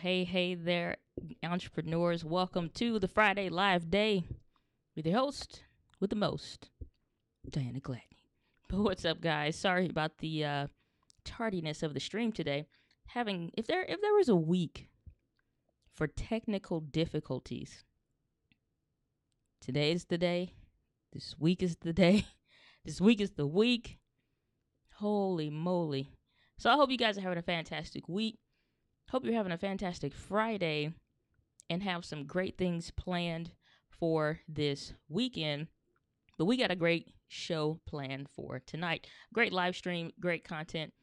Hey there, entrepreneurs. Welcome to the Friday Live Day with your host with the most, Diana Gladney. But what's up, guys? Sorry about the tardiness of the stream today. If there was a week for technical difficulties, today is the day. This week is the day. This week is the week. Holy moly. So I hope you guys are having a fantastic week. Hope you're having a fantastic Friday and have some great things planned for this weekend. But we got a great show planned for tonight. Great live stream, great content.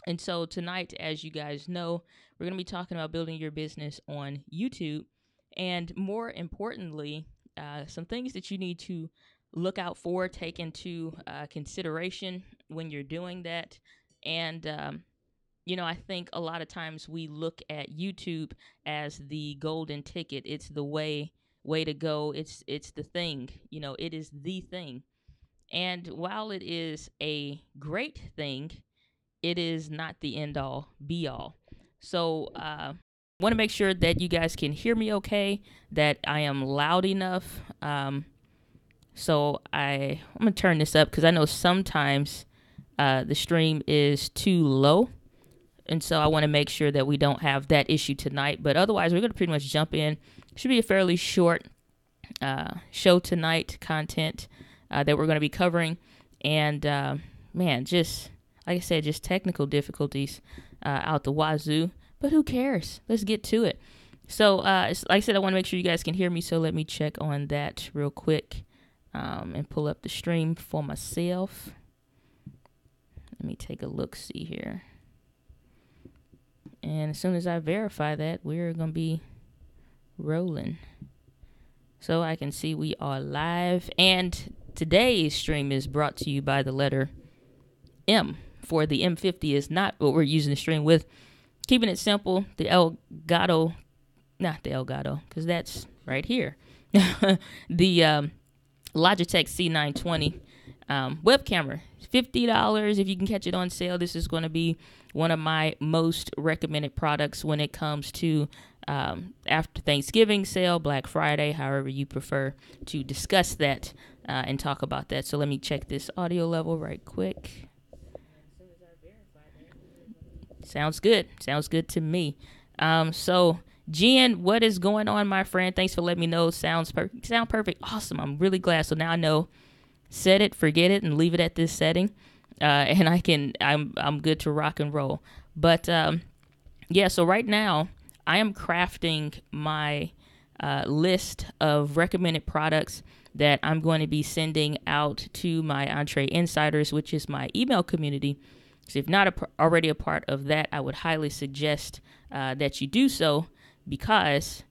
And so tonight, as you guys know, we're going to be talking about building your business on YouTube. And more importantly, some things that you need to look out for, take into consideration when you're doing that. And I think a lot of times we look at YouTube as the golden ticket. It's the way to go. It's the thing. It is the thing. And while it is a great thing, it is not the end all, be all. So I want to make sure that you guys can hear me okay, that I am loud enough. So I'm going to turn this up because I know sometimes the stream is too low. And so I want to make sure that we don't have that issue tonight. But otherwise, we're going to pretty much jump in. Should be a fairly short show tonight, content that we're going to be covering. And, just, like I said, just technical difficulties out the wazoo. But who cares? Let's get to it. So, like I said, I want to make sure you guys can hear me. So let me check on that real quick and pull up the stream for myself. Let me take a look-see here. And as soon as I verify that, we're going to be rolling. So I can see we are live. And today's stream is brought to you by the letter M. For the M50 is not what we're using the stream with. Keeping it simple, the Elgato, not the Elgato, because that's right here. The Logitech C920 web camera. $50 if you can catch it on sale. This is going to be one of my most recommended products when it comes to after Thanksgiving sale, Black Friday, however you prefer to discuss that and talk about that. So let me check this audio level right quick. Sounds good. Sounds good to me. So Jen, what is going on, my friend? Thanks for letting me know. Sound perfect. Awesome. I'm really glad. So now I know. Set it, forget it, and leave it at this setting, and I'm good to rock and roll. But so right now I am crafting my list of recommended products that I'm going to be sending out to my Entree Insiders, which is my email community. So if not already a part of that, I would highly suggest that you do so, because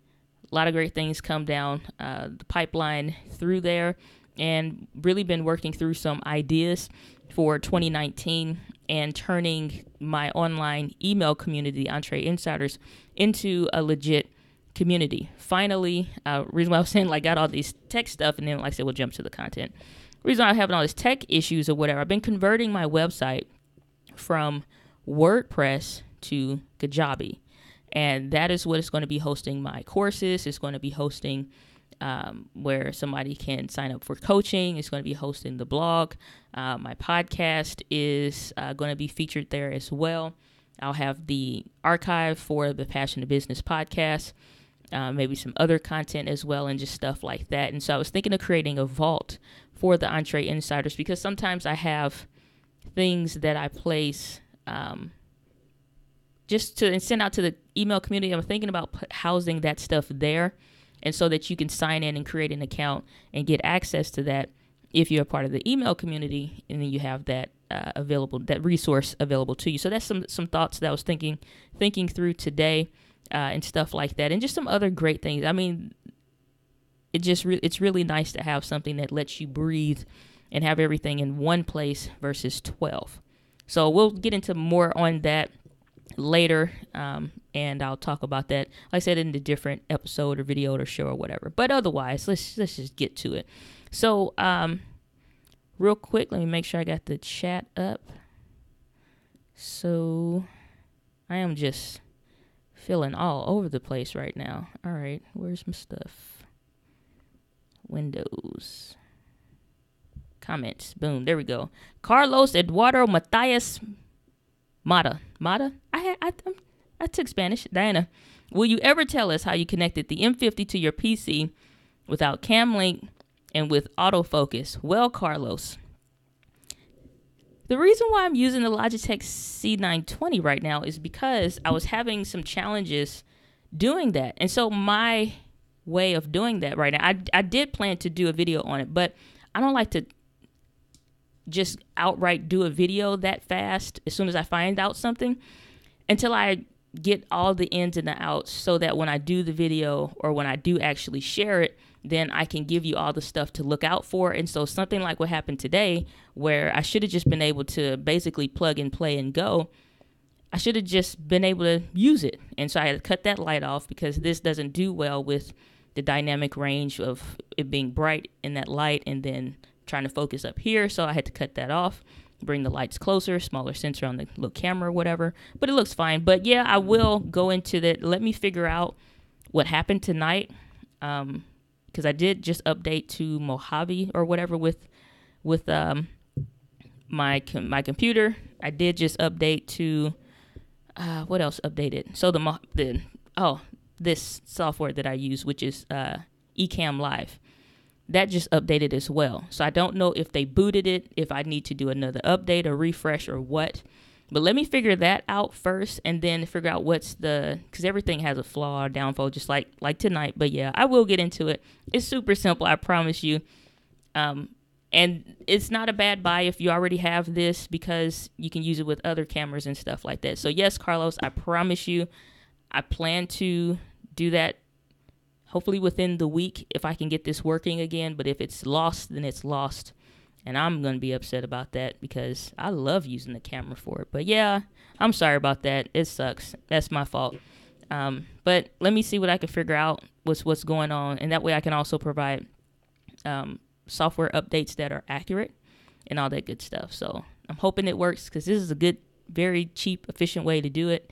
a lot of great things come down the pipeline through there. And really been working through some ideas for 2019 and turning my online email community, Entree Insiders, into a legit community. Finally, reason why I was saying got all these tech stuff, and then like I said, we'll jump to the content. Reason why I'm having all these tech issues or whatever, I've been converting my website from WordPress to Kajabi. And that is what is going to be hosting my courses. It's going to be hosting where somebody can sign up for coaching. It's going to be hosting the blog. My podcast is going to be featured there as well. I'll have the archive for the Passion to Business podcast, maybe some other content as well, and just stuff like that. And so I was thinking of creating a vault for the Entree Insiders, because sometimes I have things that I place just to send out to the email community. I'm thinking about housing that stuff there. And so that you can sign in and create an account and get access to that if you're a part of the email community, and then you have that that resource available to you. So that's some thoughts that I was thinking through today and stuff like that, and just some other great things. I mean, it's really nice to have something that lets you breathe and have everything in one place versus 12. So we'll get into more on that later, and I'll talk about that, like I said, in the different episode or video or show or whatever. But otherwise, let's just get to it. So, real quick, let me make sure I got the chat up. So, I am just feeling all over the place right now. All right, where's my stuff? Windows. Comments. Boom. There we go. Carlos Eduardo Matias Mata. I took Spanish. Diana, will you ever tell us how you connected the M50 to your PC without cam link and with autofocus? Well, Carlos, the reason why I'm using the Logitech C920 right now is because I was having some challenges doing that. And so my way of doing that right now, I did plan to do a video on it, but I don't like to just outright do a video that fast as soon as I find out something until I get all the ins and the outs, so that when I do the video or when I do actually share it, then I can give you all the stuff to look out for. And so something like what happened today, where I should have just been able to basically plug and play and go, I should have just been able to use it. And so I had to cut that light off because this doesn't do well with the dynamic range of it being bright in that light and then trying to focus up here. So I had to cut that off, bring the lights closer, smaller sensor on the little camera or whatever. But it looks fine. But yeah, I will go into that. Let me figure out what happened tonight. Because I did just update to Mojave or whatever with my computer. I did just update to what else updated? So this software that I use, which is Ecamm Live, that just updated as well. So I don't know if they booted it, if I need to do another update or refresh or what. But let me figure that out first, and then figure out because everything has a flaw or downfall, just like tonight. But yeah, I will get into it. It's super simple, I promise you. And it's not a bad buy if you already have this, because you can use it with other cameras and stuff like that. So yes, Carlos, I promise you, I plan to do that hopefully within the week if I can get this working again. But if it's lost, then it's lost. And I'm going to be upset about that because I love using the camera for it. But yeah, I'm sorry about that. It sucks. That's my fault. But let me see what I can figure out what's going on. And that way I can also provide software updates that are accurate and all that good stuff. So I'm hoping it works, because this is a good, very cheap, efficient way to do it.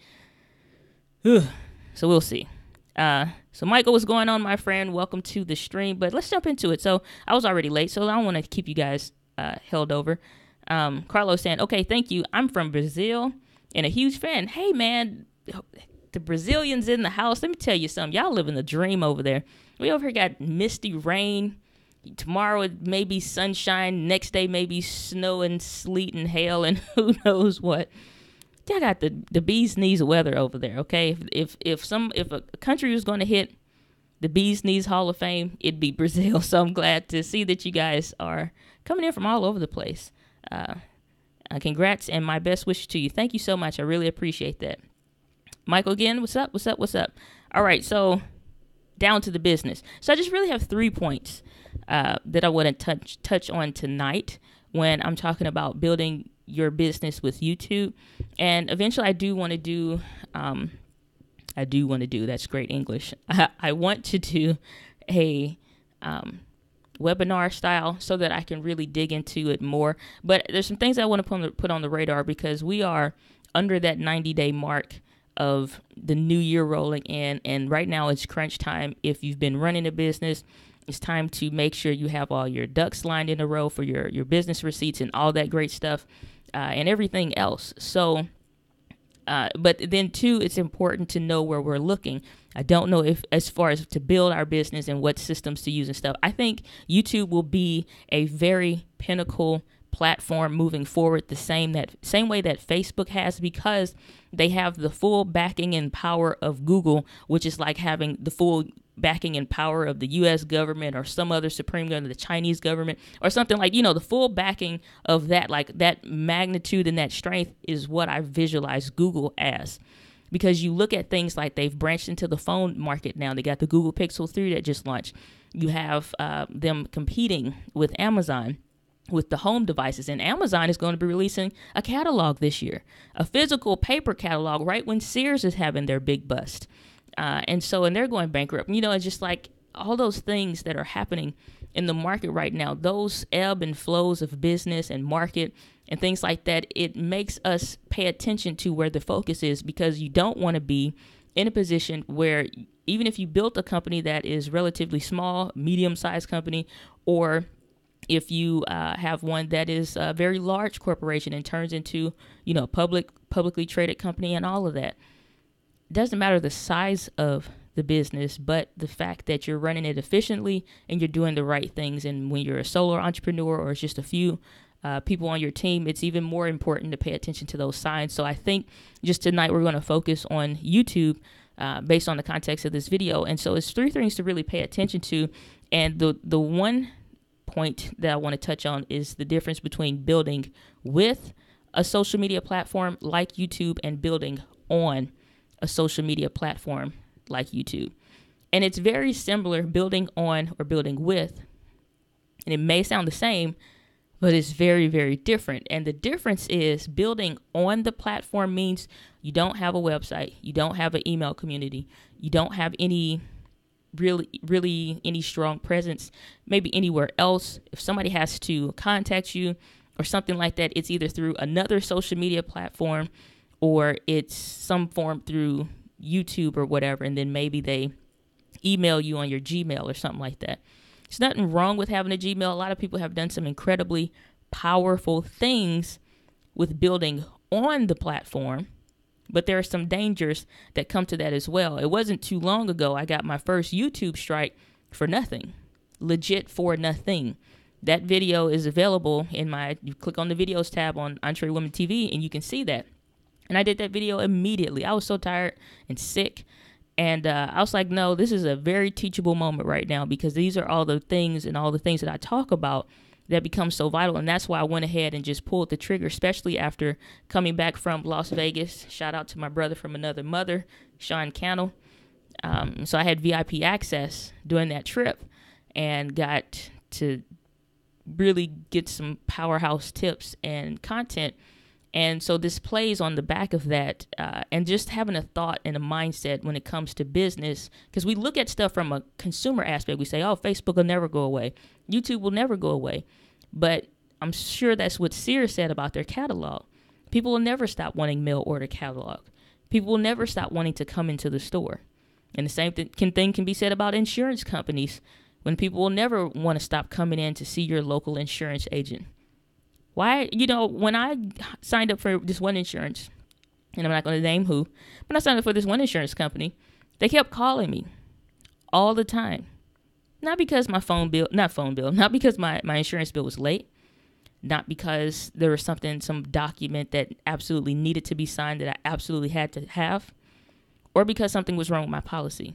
So we'll see. So Michael, what's going on, my friend? Welcome to the stream. But let's jump into it. So I was already late, so I don't want to keep you guys held over. Carlos saying, okay, thank you. I'm from Brazil and a huge fan. Hey, man, the Brazilians in the house. Let me tell you something. Y'all living the dream over there. We over here got misty rain. Tomorrow it may be sunshine. Next day maybe snow and sleet and hail and who knows what. Y'all got the bee's knees weather over there, okay? If a country was going to hit the bee's knees Hall of Fame, it'd be Brazil. So I'm glad to see that you guys are coming in from all over the place. Congrats and my best wishes to you. Thank you so much. I really appreciate that. Michael again, what's up? All right, so down to the business. So I just really have 3 points that I want to touch on tonight when I'm talking about building your business with YouTube. And eventually I do want to do, that's great English. I want to do a webinar style so that I can really dig into it more. But there's some things I want to put on the radar, because we are under that 90-day mark of the new year rolling in. And right now it's crunch time. If you've been running a business, it's time to make sure you have all your ducks lined in a row for your business receipts and all that great stuff. And everything else. So, but then too, it's important to know where we're looking. I don't know if, as far as to build our business and what systems to use and stuff, I think YouTube will be a very pinnacle platform moving forward, the same way that Facebook has, because they have the full backing and power of Google, which is like having the full backing and power of the U.S. government or some other supreme government, the Chinese government, or something like, the full backing of that, like that magnitude and that strength is what I visualize Google as. Because you look at things like they've branched into the phone market now. They got the Google Pixel 3 that just launched. You have them competing with Amazon with the home devices. And Amazon is going to be releasing a catalog this year, a physical paper catalog, right when Sears is having their big bust. And they're going bankrupt. It's just like all those things that are happening in the market right now, those ebb and flows of business and market and things like that, it makes us pay attention to where the focus is, because you don't want to be in a position where even if you built a company that is relatively small, medium-sized company, or if you have one that is a very large corporation and turns into, a publicly traded company and all of that, it doesn't matter the size of the business, but the fact that you're running it efficiently and you're doing the right things. And when you're a solo entrepreneur or it's just a few people on your team, it's even more important to pay attention to those signs. So I think just tonight we're going to focus on YouTube based on the context of this video. And so it's 3 things to really pay attention to. And the one point that I want to touch on is the difference between building with a social media platform like YouTube and building on a social media platform like YouTube. And it's very similar, building on or building with. And it may sound the same, but it's very, very different. And the difference is building on the platform means you don't have a website, you don't have an email community, you don't have any really any strong presence, maybe anywhere else. If somebody has to contact you or something like that, it's either through another social media platform or it's some form through YouTube or whatever, and then maybe they email you on your Gmail or something like that. There's nothing wrong with having a Gmail. A lot of people have done some incredibly powerful things with building on the platform, but there are some dangers that come to that as well. It wasn't too long ago I got my first YouTube strike for nothing, legit for nothing. That video is available you click on the videos tab on Entree Women TV and you can see that. And I did that video immediately. I was so tired and sick. And I was like, no, this is a very teachable moment right now, because these are all the things and all the things that I talk about that become so vital. And that's why I went ahead and just pulled the trigger, especially after coming back from Las Vegas. Shout out to my brother from another mother, Sean Cannell. So I had VIP access during that trip and got to really get some powerhouse tips and content. And so this plays on the back of that, and just having a thought and a mindset when it comes to business, because we look at stuff from a consumer aspect. We say, oh, Facebook will never go away. YouTube will never go away. But I'm sure that's what Sears said about their catalog. People will never stop wanting mail order catalog. People will never stop wanting to come into the store. And the same thing can be said about insurance companies, when people will never want to stop coming in to see your local insurance agent. Why, when I signed up for this one insurance, and I'm not going to name who, but I signed up for this one insurance company, they kept calling me all the time. Not because not because my insurance bill was late, not because there was some document that absolutely needed to be signed that I absolutely had to have, or because something was wrong with my policy.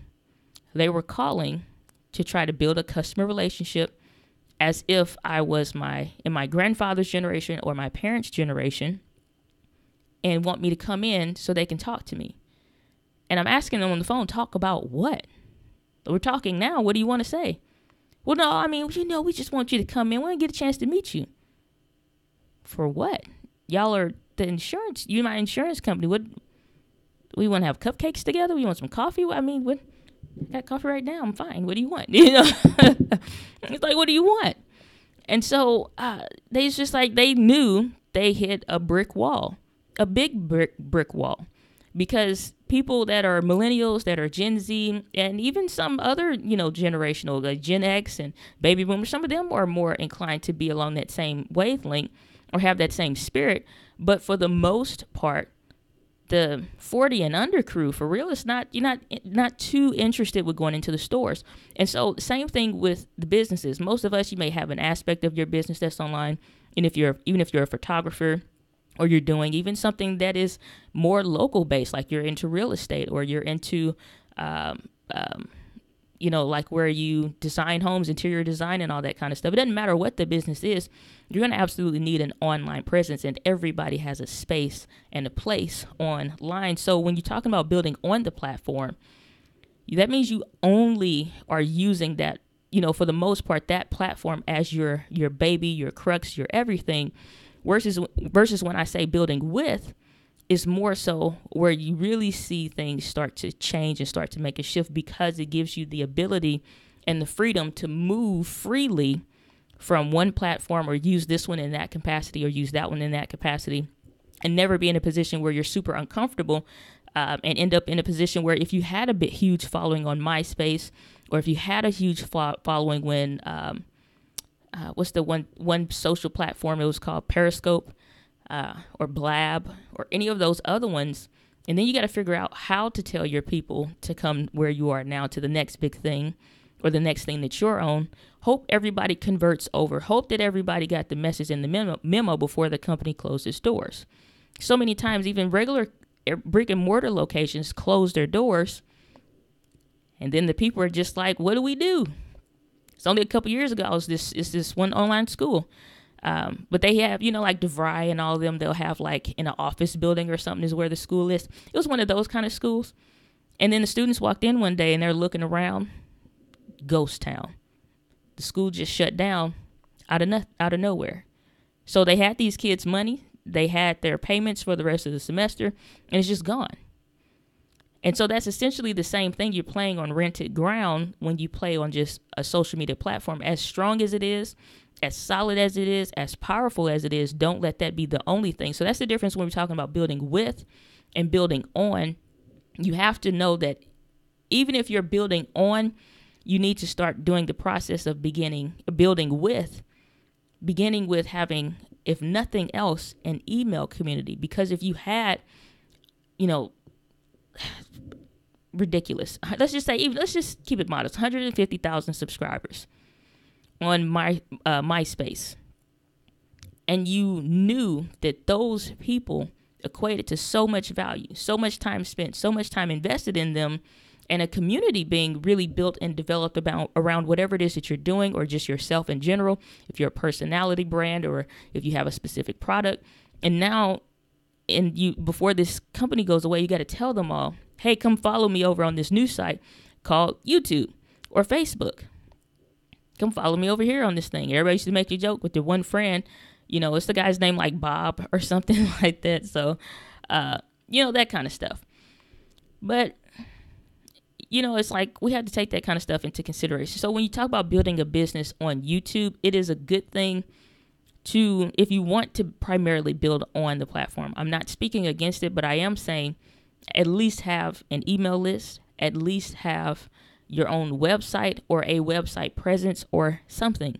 They were calling to try to build a customer relationship as if I was in my grandfather's generation or my parents' generation, and want me to come in so they can talk to me. And I'm asking them on the phone, talk about what? We're talking now. What do you want to say? Well, no, I mean, we just want you to come in. We want to get a chance to meet you. For what? Y'all are the insurance. You're my insurance company. What? We want to have cupcakes together? We want some coffee? I mean, what? I got coffee right now. I'm fine. What do you want? It's like, what do you want? And so they knew they hit a brick wall, a big brick wall, because people that are millennials, that are Gen Z, and even some other, generational, like Gen X and baby boomers, some of them are more inclined to be along that same wavelength or have that same spirit. But for the most part, the 40 and under crew, for real, you're not too interested with going into the stores. And so same thing with the businesses. Most of us, you may have an aspect of your business that's online. And even if you're a photographer, or you're doing even something that is more local based, like you're into real estate, or you're into, like where you design homes, interior design and all that kind of stuff. It doesn't matter what the business is. You're going to absolutely need an online presence, and everybody has a space and a place online. So when you're talking about building on the platform, that means you only are using that, for the most part, that platform as your baby, your crux, your everything, versus when I say building with, is more so where you really see things start to change and start to make a shift, because it gives you the ability and the freedom to move freely from one platform, or use this one in that capacity, or use that one in that capacity, and never be in a position where you're super uncomfortable and end up in a position where if you had a huge following on MySpace, or if you had a huge following when, what's the one social platform? It was called Periscope, or Blab, or any of those other ones. And then you got to figure out how to tell your people to come where you are now to the next big thing, or the next thing that you're on. Hope everybody converts over. Hope that everybody got the message in the memo before the company closed its doors. So many times, even regular brick and mortar locations close their doors. And then the people are just like, what do we do? It's only a couple years ago, it's this one online school. But they have, like DeVry and all of them, they'll have like in an office building or something is where the school is. It was one of those kind of schools. And then the students walked in one day and they're looking around, ghost town. The school just shut down out of nowhere. So they had these kids' money. They had their payments for the rest of the semester, and it's just gone. And so that's essentially the same thing. You're playing on rented ground when you play on just a social media platform. As strong as it is, as solid as it is, as powerful as it is, don't let that be the only thing. So that's the difference when we're talking about building with and building on. You have to know that even if you're building on, you need to start doing the process of beginning with having, if nothing else, an email community. Because if you had, ridiculous, let's just keep it modest, 150,000 subscribers on MySpace, and you knew that those people equated to so much value, so much time spent, so much time invested in them, and a community being really built and developed around whatever it is that you're doing, or just yourself in general, if you're a personality brand or if you have a specific product. And now, before this company goes away, you got to tell them all, hey, come follow me over on this new site called YouTube or Facebook. Come follow me over here on this thing. Everybody used to make a joke with their one friend, it's the guy's name like Bob or something like that. So, that kind of stuff. But it's like we have to take that kind of stuff into consideration. So when you talk about building a business on YouTube, it is a good thing if you want to primarily build on the platform. I'm not speaking against it, but I am saying at least have an email list, at least have your own website or a website presence or something.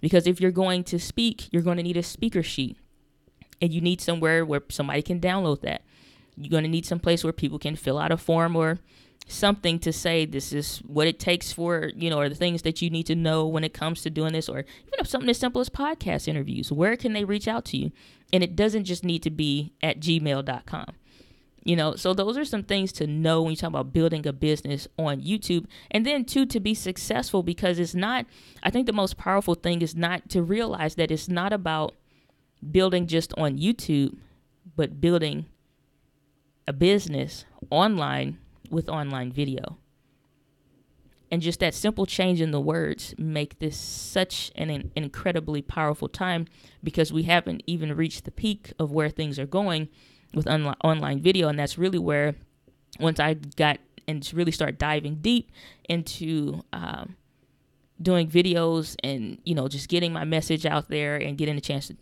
Because if you're going to speak, you're going to need a speaker sheet, and you need somewhere where somebody can download that. You're going to need some place where people can fill out a form or something to say this is what it takes for, or the things that you need to know when it comes to doing this, or even something as simple as podcast interviews. Where can they reach out to you? And it doesn't just need to be at gmail.com. So those are some things to know when you talk about building a business on YouTube. And then too, to be successful, because I think the most powerful thing is not to realize that it's not about building just on YouTube, but building a business online with online video. And just that simple change in the words make this such an incredibly powerful time, because we haven't even reached the peak of where things are going with online video. And that's really where, once I got and really start diving deep into doing videos and, just getting my message out there and getting a chance to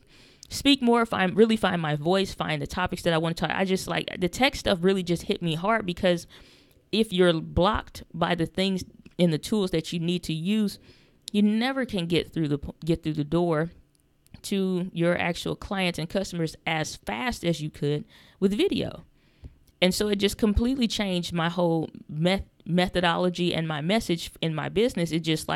speak more, find my voice, find the topics that I want to talk. I just like the tech stuff really just hit me hard, because if you're blocked by the things in the tools that you need to use, you never can get through the door to your actual clients and customers as fast as you could with video. And so it just completely changed my whole methodology and my message in my business. It just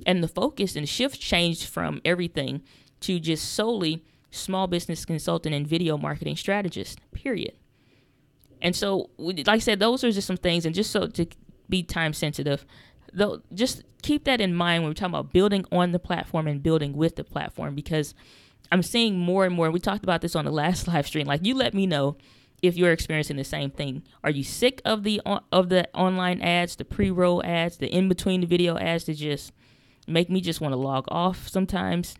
and the focus and shift changed from everything to just solely small business consultant and video marketing strategist, period. And so, like I said, those are just some things, and just so to be time sensitive, though, just keep that in mind when we're talking about building on the platform and building with the platform, because I'm seeing more and more. We talked about this on the last live stream. You let me know if you're experiencing the same thing. Are you sick of the online ads, the pre-roll ads, the in-between the video ads that just make me just want to log off sometimes?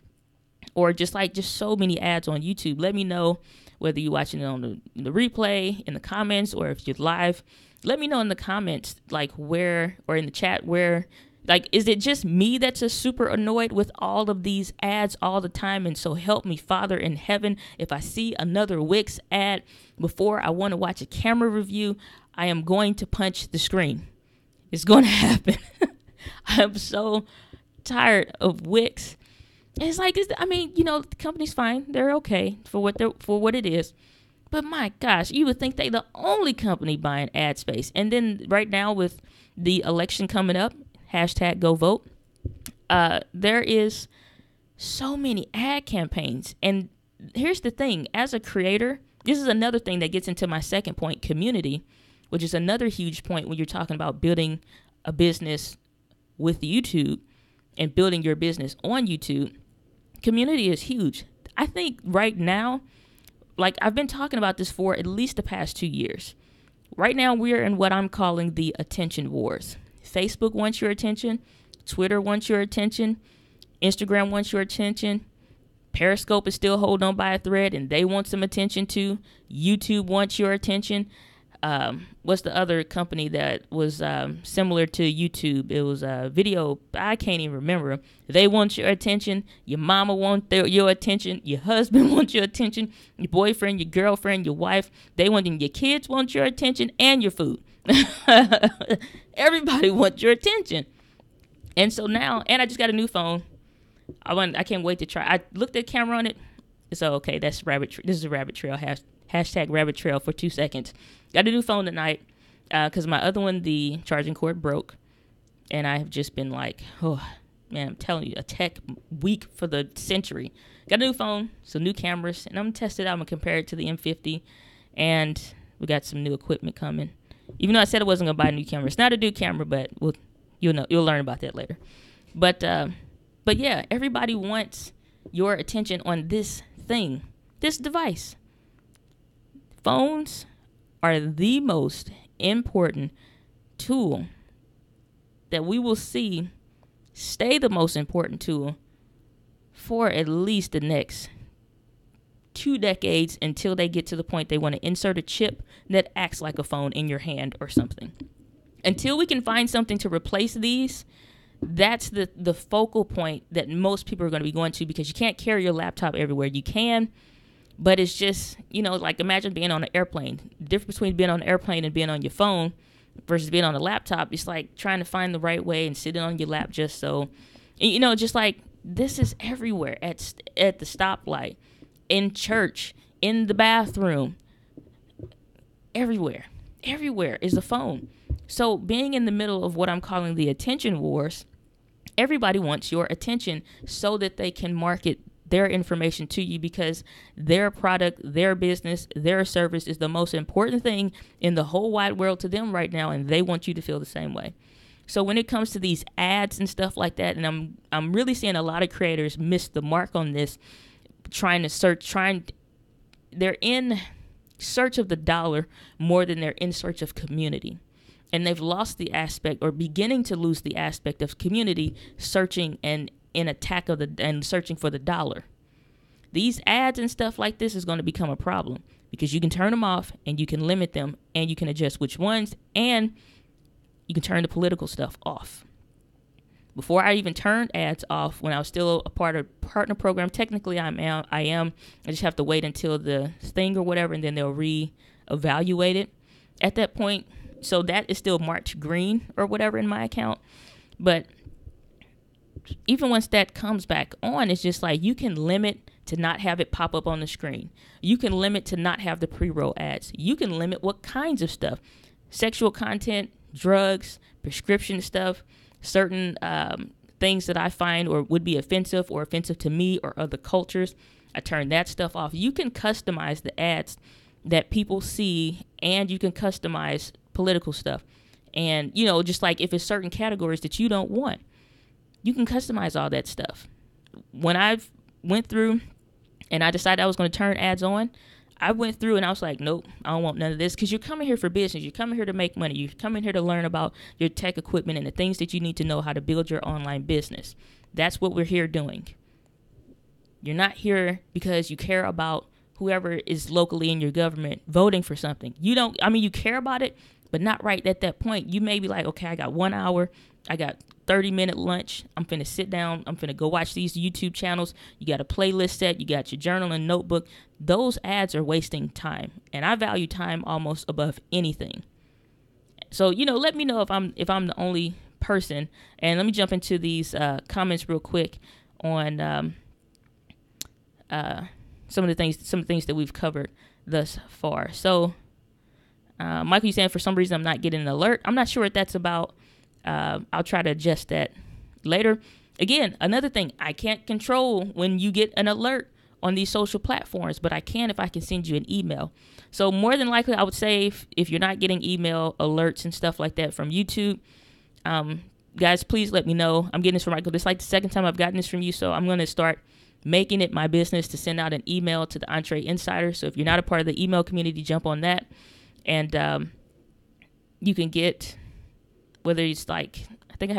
Or just so many ads on YouTube? Let me know whether you're watching it on the replay, in the comments, or if you're live. Let me know in the comments, where, or in the chat, where Like, is it just me that's a super annoyed with all of these ads all the time? And so help me, Father in heaven, if I see another Wix ad before I want to watch a camera review, I am going to punch the screen. It's going to happen. I am so tired of Wix. And it's like, the company's fine. They're okay for what it is. But my gosh, you would think they're the only company buying ad space. And then right now with the election coming up, #GoVote, there is so many ad campaigns. And here's the thing, as a creator, this is another thing that gets into my second point, community, which is another huge point when you're talking about building a business with YouTube and building your business on YouTube. Community is huge. I think right now, like I've been talking about this for at least the past 2 years. Right now, we're in what I'm calling the attention wars. Facebook wants your attention. Twitter wants your attention. Instagram wants your attention. Periscope is still holding on by a thread, and they want some attention too. YouTube wants your attention. What's the other company that was similar to YouTube? It was video. I can't even remember. They want your attention. Your mama wants your attention. Your husband wants your attention. Your boyfriend, your girlfriend, your wife. They want them. Your kids want your attention and your food. Everybody wants your attention. And so now, and I just got a new phone. I can't wait to try. I looked at the camera on it. So okay, that's rabbit. This is a rabbit trail. Hashtag rabbit trail for 2 seconds. Got a new phone tonight because my other one, the charging cord broke. And I have just been like, oh, man, I'm telling you, a tech week for the century. Got a new phone, some new cameras, and I'm going to test it out. I'm going to compare it to the M50. And we got some new equipment coming. Even though I said I wasn't going to buy a new camera. It's not a new camera, but you'll learn about that later. But yeah, everybody wants your attention on this thing, this device. Phones are the most important tool that we will see stay the most important tool for at least the next 2 decades until they get to the point they want to insert a chip that acts like a phone in your hand or something. Until we can find something to replace these, that's the focal point that most people are going to be going to, because you can't carry your laptop everywhere. You can, but it's just, like imagine being on an airplane. The difference between being on an airplane and being on your phone versus being on a laptop, it's like trying to find the right way and sitting on your lap just so, just like this is everywhere, at the stoplight, in church, in the bathroom, everywhere is a phone. So being in the middle of what I'm calling the attention wars, everybody wants your attention so that they can market their information to you, because their product, their business, their service is the most important thing in the whole wide world to them right now, and they want you to feel the same way. So when it comes to these ads and stuff like that, and I'm really seeing a lot of creators miss the mark on this, they're in search of the dollar more than they're in search of community. And they've lost the aspect, or beginning to lose the aspect of community, searching and in attack of and searching for the dollar. These ads and stuff like this is going to become a problem, because you can turn them off and you can limit them and you can adjust which ones, and you can turn the political stuff off. Before I even turned ads off, when I was still a part of partner program, technically I am. I just have to wait until the thing or whatever, and then they'll re-evaluate it at that point. So that is still marked green or whatever in my account. But even once that comes back on, it's just like you can limit to not have it pop up on the screen. You can limit to not have the pre-roll ads. You can limit what kinds of stuff. Sexual content, drugs, prescription stuff, certain things that I find or would be offensive or offensive to me or other cultures. I turn that stuff off. You can customize the ads that people see, and you can customize political stuff. And, just like if it's certain categories that you don't want, you can customize all that stuff. When I went through and I decided I was going to turn ads on, I went through and I was like, nope, I don't want none of this, because you're coming here for business. You're coming here to make money. You're coming here to learn about your tech equipment and the things that you need to know how to build your online business. That's what we're here doing. You're not here because you care about whoever is locally in your government voting for something. You care about it, but not right at that point. You may be like, okay, I got 1 hour. I got 30-minute lunch. I'm finna sit down. I'm finna go watch these YouTube channels. You got a playlist set. You got your journal and notebook. Those ads are wasting time. And I value time almost above anything. So, let me know if I'm the only person. And let me jump into these comments real quick on some of the things that we've covered thus far. So, Michael, you saying for some reason I'm not getting an alert. I'm not sure what that's about. I'll try to adjust that later. Again, another thing, I can't control when you get an alert on these social platforms, but I can if I can send you an email. So more than likely, I would say if you're not getting email alerts and stuff like that from YouTube, guys, please let me know. I'm getting this from Michael. This is like the second time I've gotten this from you, so I'm going to start making it my business to send out an email to the Entree Insider. So if you're not a part of the email community, jump on that. And you can get, whether it's like, I think I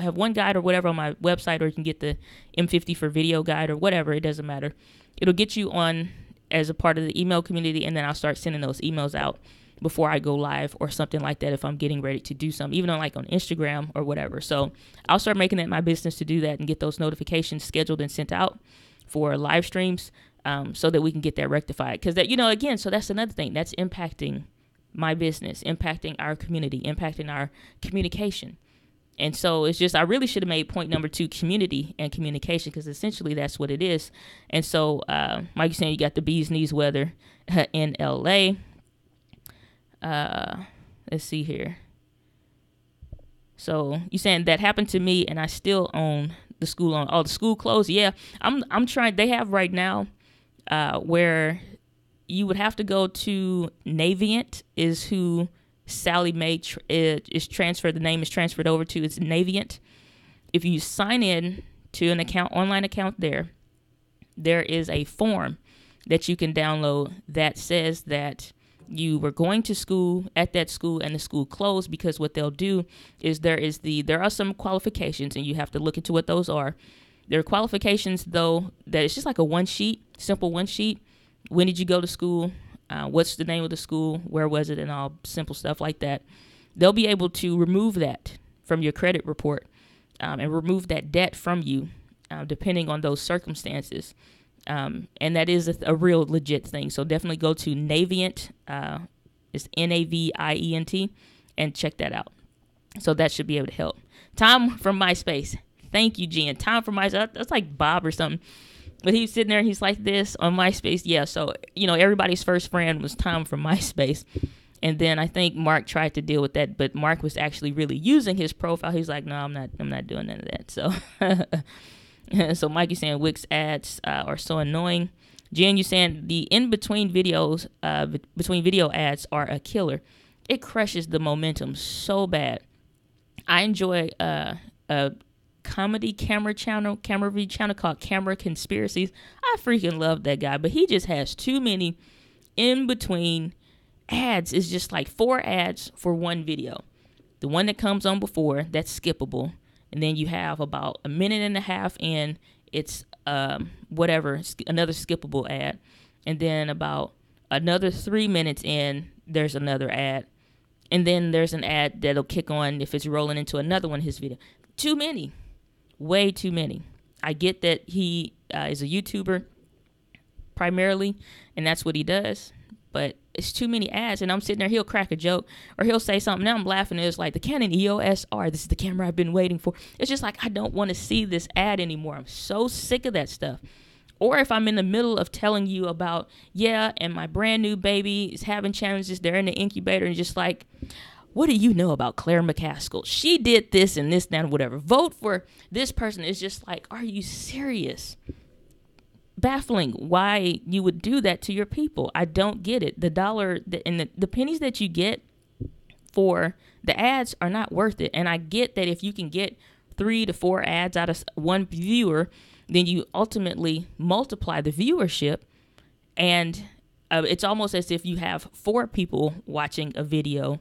have one guide or whatever on my website, or you can get the M50 for video guide or whatever. It doesn't matter. It'll get you on as a part of the email community, and then I'll start sending those emails out before I go live or something like that if I'm getting ready to do something, even on Instagram or whatever. So I'll start making it my business to do that and get those notifications scheduled and sent out for live streams so that we can get that rectified. Because that, again, so that's another thing that's impacting my business, impacting our community, impacting our communication. And so it's just, I really should have made point number 2 community and communication, because essentially that's what it is. And so, Mike, you're saying you got the bee's knees weather in LA. Let's see here. So you saying that happened to me and I still own the school on all the school clothes. Yeah, I'm trying. They have right now where you would have to go to Navient is who Sally Mae is transferred. The name is transferred over to. It's Navient. If you sign in to an online account there is a form that you can download that says that you were going to school at that school and the school closed, because what they'll do is there are some qualifications and you have to look into what those are. There are qualifications though that it's just like a simple one sheet. When did you go to school? What's the name of the school? Where was it? And all simple stuff like that. They'll be able to remove that from your credit report and remove that debt from you depending on those circumstances. And that is a real legit thing. So definitely go to Navient. It's Navient and check that out. So that should be able to help. Tom from MySpace. Thank you, Jen. Tom from MySpace. That's like Bob or something. But he's sitting there and he's like this on MySpace. Yeah, so, everybody's first friend was Tom from MySpace. And then I think Mark tried to deal with that, but Mark was actually really using his profile. He's like, no, I'm not doing none of that. So, Mike, you saying Wix ads are so annoying. Jen, you saying the in-between videos, between video ads are a killer. It crushes the momentum so bad. I enjoy a comedy camera review channel called Camera Conspiracies. I freaking love that guy, but he just has too many in between ads. It's just like 4 ads for one video. The one that comes on before, that's skippable, and then you have about a minute and a half in, it's another skippable ad, and then about another 3 minutes in, there's another ad, and then there's an ad that'll kick on if it's rolling into another one of his video. Too many. Way too many. I get that he is a YouTuber primarily, and that's what he does, but it's too many ads, and I'm sitting there, he'll crack a joke, or he'll say something, now I'm laughing, and it's like, the Canon EOS R, this is the camera I've been waiting for. It's just like, I don't want to see this ad anymore. I'm so sick of that stuff. Or if I'm in the middle of telling you about, and my brand new baby is having challenges, they're in the incubator, and just like, what do you know about Claire McCaskill? She did this and this, that, and whatever. Vote for this person. It's just like, are you serious? Baffling why you would do that to your people. I don't get it. The dollar and the pennies that you get for the ads are not worth it. And I get that if you can get 3 to 4 ads out of one viewer, then you ultimately multiply the viewership. And it's almost as if you have 4 people watching a video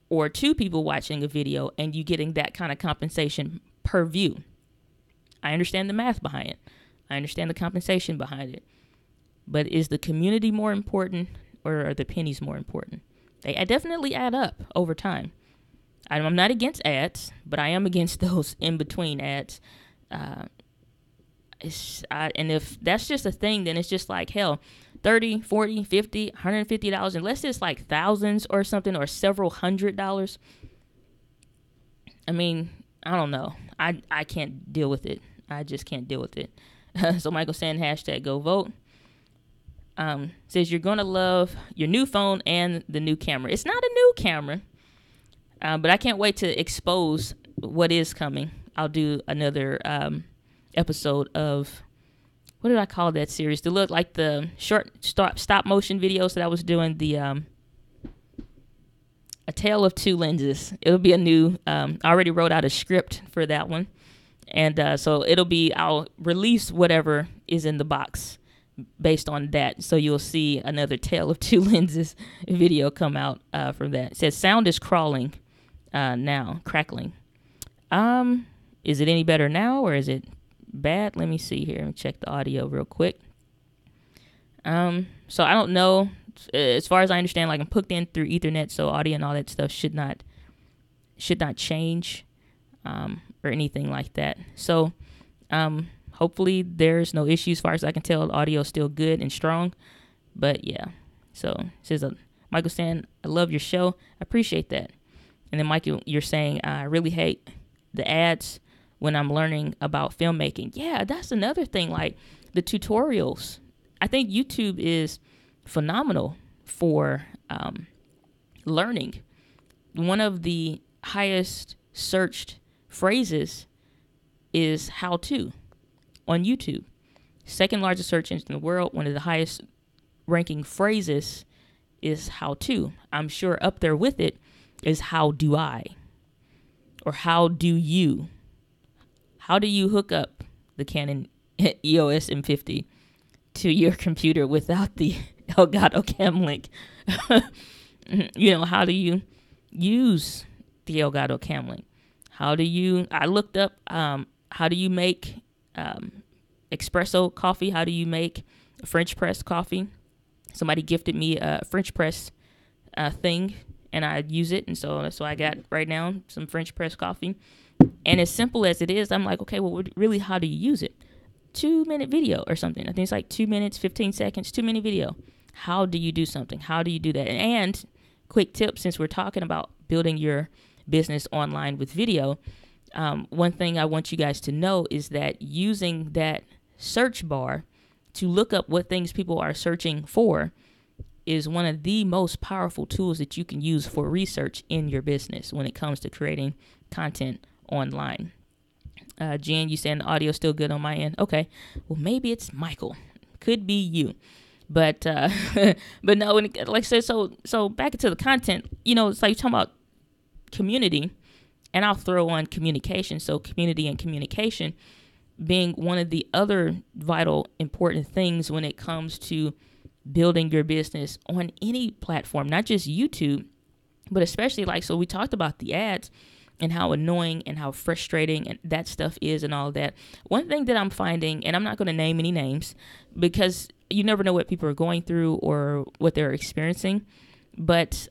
or 2 people watching a video, and you getting that kind of compensation per view. I understand the math behind it. I understand the compensation behind it. But is the community more important, or are the pennies more important? They definitely add up over time. I'm not against ads, but I am against those in between ads. And if that's just a thing, then it's just like, hell, $30, $40, $50, $150, unless it's like thousands or something, or several $100s. I mean, I don't know. I can't deal with it. I just can't deal with it. So Michael saying hashtag go vote. Says you're going to love your new phone and the new camera. It's not a new camera, but I can't wait to expose what is coming. I'll do another episode of, what did I call that series? To look like the short stop motion videos that I was doing, the A Tale of Two Lenses. It'll be a new, I already wrote out a script for that one. And so I'll release whatever is in the box based on that. So you'll see another Tale of Two Lenses video come out from that. It says sound is crawling now, crackling. Is it any better now, or is it bad? Let me see here and check the audio real quick. So I don't know. As far as I understand, like, I'm hooked in through Ethernet, so audio and all that stuff should not change or anything like that. So hopefully there's no issues. As far as I can tell, the audio is still good and strong. But yeah, so it says Michael saying, I love your show. I appreciate that. And then Michael, you're saying, I really hate the ads when I'm learning about filmmaking. Yeah, that's another thing, like the tutorials. I think YouTube is phenomenal for learning. One of the highest searched phrases is how to on YouTube. Second largest search engine in the world. One of the highest ranking phrases is how to. I'm sure up there with it is how do I, or how do you. How do you hook up the Canon EOS M50 to your computer without the Elgato Cam Link? How do you use the Elgato Cam Link? I looked up, how do you make espresso coffee? How do you make French press coffee? Somebody gifted me a French press thing, and I use it. And so that's why I got right now some French press coffee. And as simple as it is, I'm like, okay, well, really, how do you use it? 2-minute video or something. I think it's like 2 minutes, 15 seconds, 2-minute video. How do you do something? How do you do that? And quick tip, since we're talking about building your business online with video, one thing I want you guys to know is that using that search bar to look up what things people are searching for is one of the most powerful tools that you can use for research in your business when it comes to creating content online. Jen, you saying the audio still good on my end? Okay. Well, maybe it's Michael. Could be you. But but no, like I said, so back into the content, it's like you're talking about community, and I'll throw on communication. So community and communication being one of the other vital important things when it comes to building your business on any platform, not just YouTube, but especially so we talked about the ads and how annoying and how frustrating and that stuff is and all that. One thing that I'm finding, and I'm not going to name any names because you never know what people are going through or what they're experiencing. But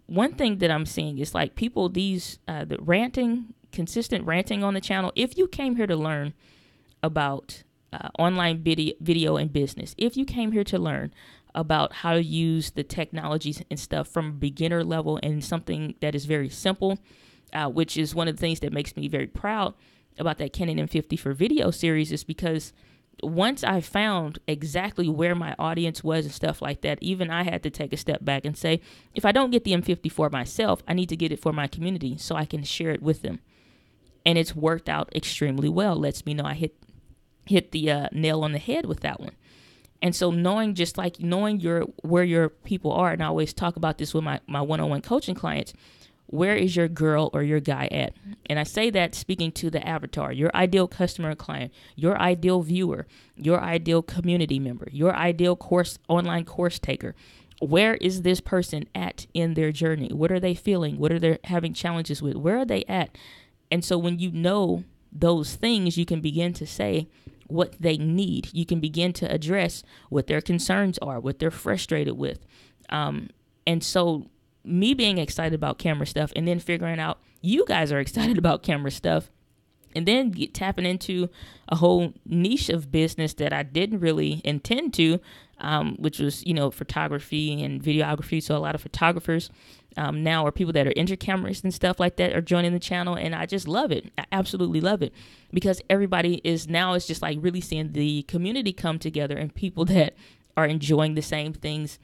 one thing that I'm seeing is people, the consistent ranting on the channel. If you came here to learn about online video and business, if you came here to learn about how to use the technologies and stuff from a beginner level and something that is very simple, which is one of the things that makes me very proud about that Canon M50 for video series, is because once I found exactly where my audience was and stuff like that, even I had to take a step back and say, if I don't get the M50 for myself, I need to get it for my community so I can share it with them. And it's worked out extremely well. Lets me know I hit the nail on the head with that one. And so knowing where your people are, and I always talk about this with my one-on-one coaching clients, where is your girl or your guy at? And I say that speaking to the avatar, your ideal customer and client, your ideal viewer, your ideal community member, your ideal online course taker. Where is this person at in their journey? What are they feeling? What are they having challenges with? Where are they at? And so when you know those things, you can begin to say what they need. You can begin to address what their concerns are, what they're frustrated with. And so me being excited about camera stuff and then figuring out you guys are excited about camera stuff, and then tapping into a whole niche of business that I didn't really intend to, which was, photography and videography. So a lot of photographers now, or people that are into cameras and stuff like that, are joining the channel. And I just love it. I absolutely love it, because everybody is just like really seeing the community come together, and people that are enjoying the same things,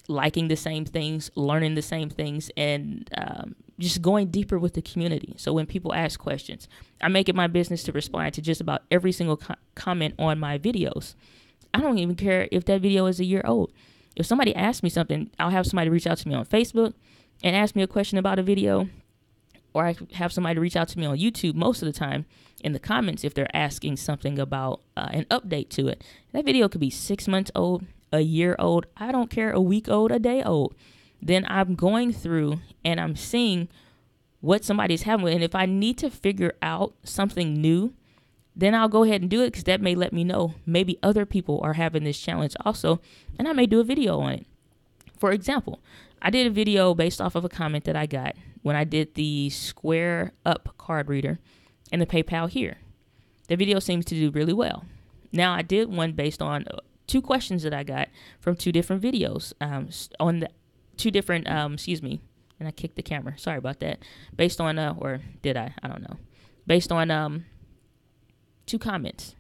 liking the same things, learning the same things, and just going deeper with the community. So when people ask questions, I make it my business to respond to just about every single comment on my videos. I don't even care if that video is a year old. If somebody asks me something, I'll have somebody reach out to me on Facebook and ask me a question about a video, or I have somebody reach out to me on YouTube most of the time in the comments if they're asking something about an update to it. That video could be 6 months old, a year old, I don't care, a week old, a day old. Then I'm going through and I'm seeing what somebody's having. And if I need to figure out something new, then I'll go ahead and do it, because that may let me know maybe other people are having this challenge also, and I may do a video on it. For example, I did a video based off of a comment that I got when I did the Square Up card reader and the PayPal here. The video seems to do really well. Now, I did one based on 2 questions that I got from 2 different videos on the 2 different, and I kicked the camera. Sorry about that. Based on, or did I? I don't know. Based on 2 comments.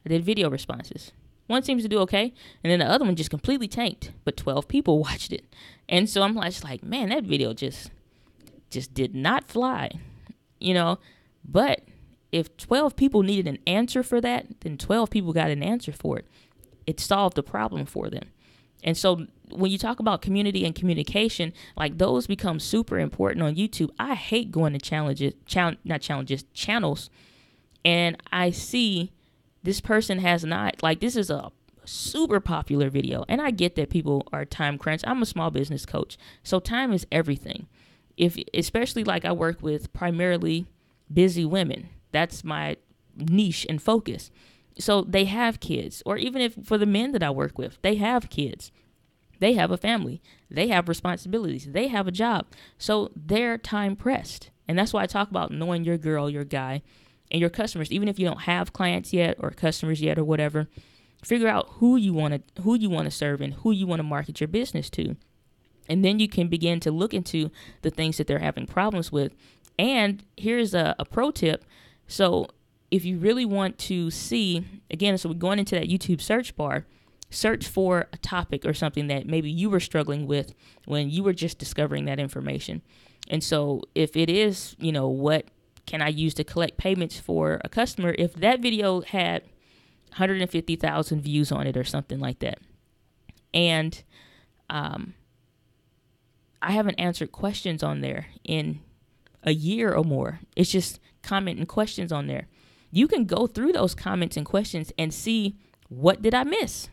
I did video responses. One seems to do okay, and then the other one just completely tanked, but 12 people watched it. And so I'm like, man, that video just did not fly, But if 12 people needed an answer for that, then 12 people got an answer for it. It solved the problem for them. And so when you talk about community and communication, like, those become super important on YouTube. I hate going to channels, and I see this person has not, like, this is a super popular video. And I get that people are time crunched. I'm a small business coach, so time is everything. Especially like I work with primarily busy women. That's my niche and focus. So they have kids, or even if for the men that I work with, they have kids, they have a family, they have responsibilities, they have a job. So they're time pressed. And that's why I talk about knowing your girl, your guy, and your customers. Even if you don't have clients yet or customers yet or whatever, figure out who you want to serve and who you want to market your business to. And then you can begin to look into the things that they're having problems with. And here's a pro tip. So if you really want to see, again, so we're going into that YouTube search bar, search for a topic or something that maybe you were struggling with when you were just discovering that information. And so if it is, what can I use to collect payments for a customer? If that video had 150,000 views on it or something like that, and I haven't answered questions on there in a year or more, it's just comment and questions on there. You can go through those comments and questions and see, what did I miss?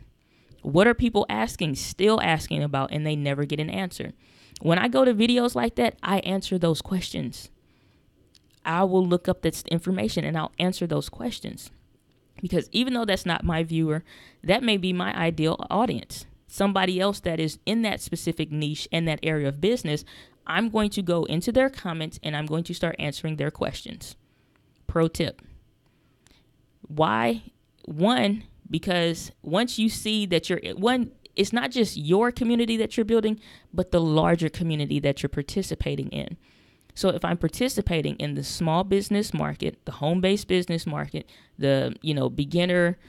What are people still asking about, and they never get an answer? When I go to videos like that, I answer those questions. I will look up this information and I'll answer those questions. Because even though that's not my viewer, that may be my ideal audience. Somebody else that is in that specific niche and that area of business, I'm going to go into their comments and I'm going to start answering their questions. Pro tip. Why? One, because once you see that it's not just your community that you're building, but the larger community that you're participating in. So if I'm participating in the small business market, the home-based business market, the, beginner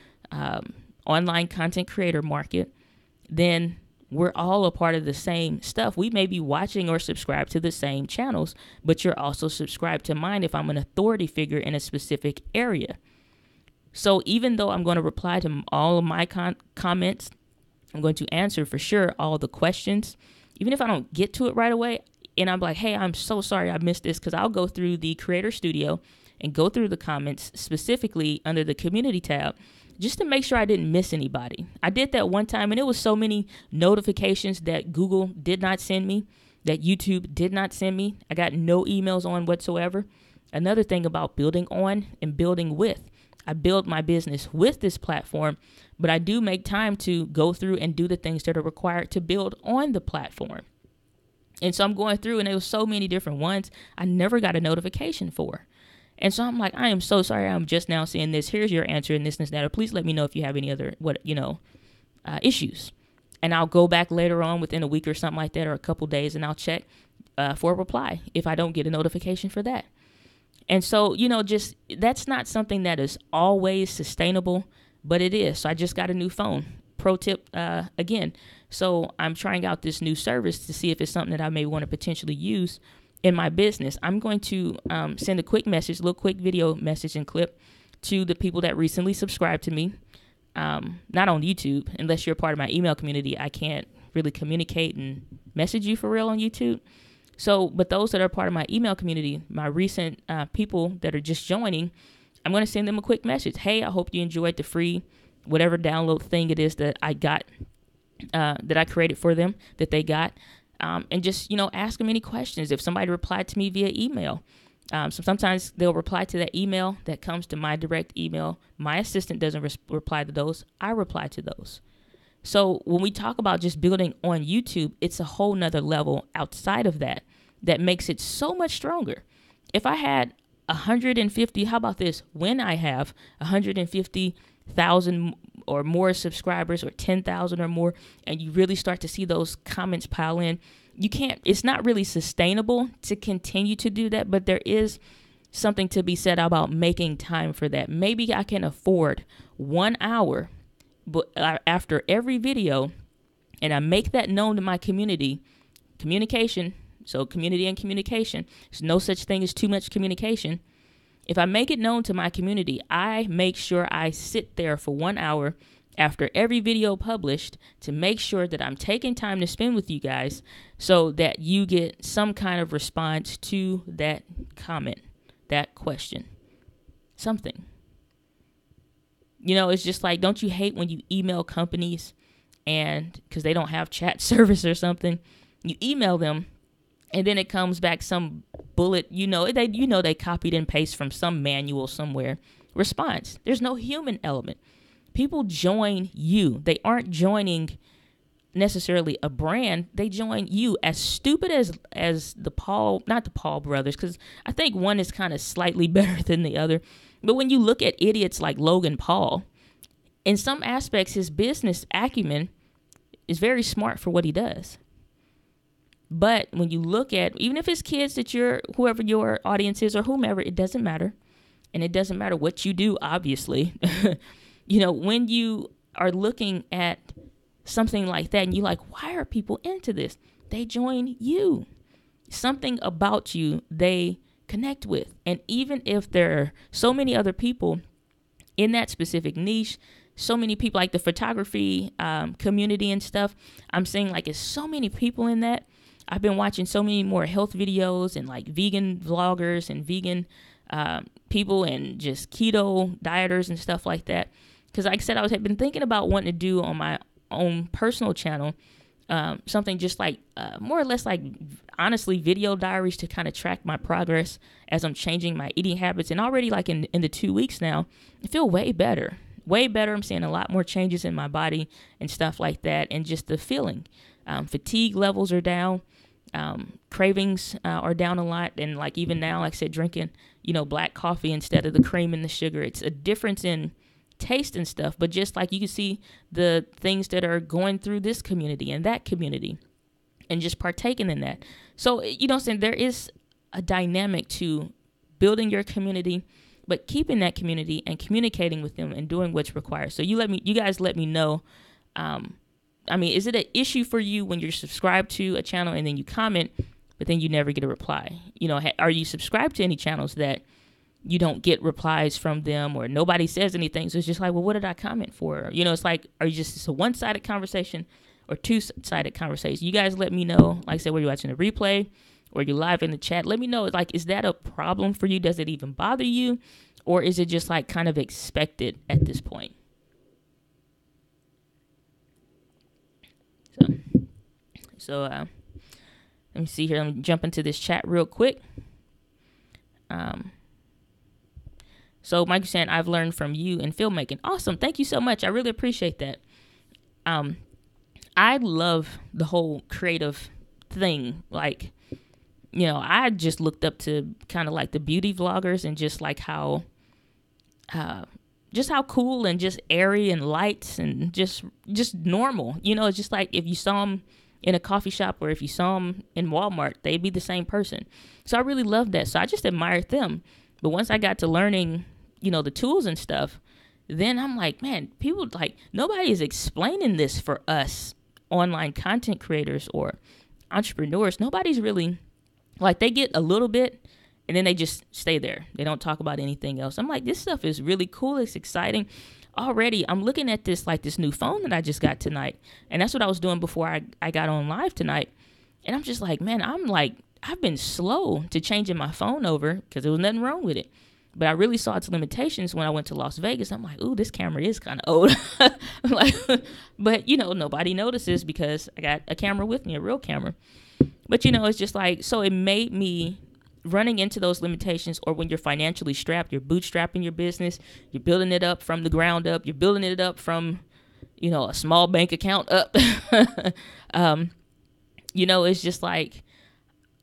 online content creator market, then we're all a part of the same stuff. We may be watching or subscribed to the same channels, but you're also subscribed to mine if I'm an authority figure in a specific area. So even though I'm going to reply to all of my comments, I'm going to answer for sure all the questions. Even if I don't get to it right away, and I'm like, hey, I'm so sorry I missed this, because I'll go through the Creator Studio and go through the comments specifically under the Community tab just to make sure I didn't miss anybody. I did that one time, and it was so many notifications that Google did not send me, that YouTube did not send me. I got no emails on whatsoever. Another thing about building on and building with. I build my business with this platform, but I do make time to go through and do the things that are required to build on the platform. And so I'm going through, and there was so many different ones I never got a notification for. And so I'm like, I am so sorry. I'm just now seeing this. Here's your answer and this and that. Or please let me know if you have any other, issues. And I'll go back later on within a week or something like that, or a couple days, and I'll check for a reply if I don't get a notification for that. And so, just that's not something that is always sustainable, but it is. So I just got a new phone. Pro tip again. So I'm trying out this new service to see if it's something that I may want to potentially use in my business. I'm going to send a quick message, little quick video message and clip to the people that recently subscribed to me. Not on YouTube, unless you're a part of my email community. I can't really communicate and message you for real on YouTube. So, but those that are part of my email community, my recent people that are just joining, I'm going to send them a quick message. Hey, I hope you enjoyed the free whatever download thing it is that I got, that I created for them, that they got. And just, ask them any questions. If somebody replied to me via email, so sometimes they'll reply to that email that comes to my direct email. My assistant doesn't reply to those. I reply to those. So when we talk about just building on YouTube, it's a whole nother level outside of that makes it so much stronger. If I had 150, how about this? When I have 150,000 or more subscribers, or 10,000 or more, and you really start to see those comments pile in, it's not really sustainable to continue to do that, but there is something to be said about making time for that. Maybe I can afford 1 hour but after every video, and I make that known to my communication. So community and communication, there's no such thing as too much communication. If I make it known to my community, I make sure I sit there for 1 hour after every video published to make sure that I'm taking time to spend with you guys so that you get some kind of response to that comment, that question, something. It's just like, don't you hate when you email companies and because they don't have chat service or something, you email them and then it comes back some bullet, they copied and pasted from some manual somewhere response. There's no human element. People join you. They aren't joining necessarily a brand. They join you. As stupid as not the Paul brothers, because I think one is kind of slightly better than the other. But when you look at idiots like Logan Paul, in some aspects, his business acumen is very smart for what he does. But when you look at, even if it's kids that whoever your audience is or whomever, it doesn't matter. And it doesn't matter what you do, obviously. When you are looking at something like that and you're like, why are people into this? They join you. Something about you they connect with. And even if there are so many other people in that specific niche, so many people like the photography community and stuff, I'm saying like it's so many people in that. I've been watching so many more health videos and like vegan vloggers and vegan people and just keto dieters and stuff like that. Because like I said, I had been thinking about wanting to do on my own personal channel something just like more or less like honestly video diaries to kind of track my progress as I'm changing my eating habits. And already like in the 2 weeks now, I feel way better. I'm seeing a lot more changes in my body and stuff like that. And just the feeling, fatigue levels are down. Cravings are down a lot. And like even now, like I said, drinking, black coffee instead of the cream and the sugar. It's a difference in taste and stuff. But just like you can see the things that are going through this community and that community and just partaking in that. So, saying there is a dynamic to building your community, but keeping that community and communicating with them and doing what's required. So you guys let me know. Is it an issue for you when you're subscribed to a channel and then you comment, but then you never get a reply? Are you subscribed to any channels that you don't get replies from them or nobody says anything? So it's just like, well, what did I comment for? It's like, are you just a one-sided conversation or two-sided conversation? You guys let me know. Like I said, were you watching a replay or you live in the chat? Let me know. Like, is that a problem for you? Does it even bother you? Or is it just like kind of expected at this point? So let me see here. Let me jump into this chat real quick. So Mike is saying, I've learned from you in filmmaking. Awesome. Thank you so much. I really appreciate that. I love the whole creative thing. Like, you know, I just looked up to kind of like the beauty vloggers and just like how cool and just airy and light and just normal. You know, it's just like if you saw them in a coffee shop or if you saw them in Walmart, they'd be the same person. So I really loved that. So I just admired them. But once I got to learning, you know, the tools and stuff, then I'm like, man, people like, nobody is explaining this for us online content creators or entrepreneurs. Nobody's really, like, they get a little bit and then they just stay there. They don't talk about anything else. I'm like, this stuff is really cool. It's exciting. Already, I'm looking at this, like this new phone that I just got tonight. And that's what I was doing before I got on live tonight. And I'm just like, man, I've been slow to changing my phone over because there was nothing wrong with it. But I really saw its limitations when I went to Las Vegas. I'm like, ooh, this camera is kind of old. Like, but, you know, nobody notices because I got a camera with me, a real camera. But, you know, it's just like, so it made me running into those limitations, or when you're financially strapped, you're bootstrapping your business, you're building it up from the ground up, you're building it up from, you know, a small bank account up. You know, it's just like,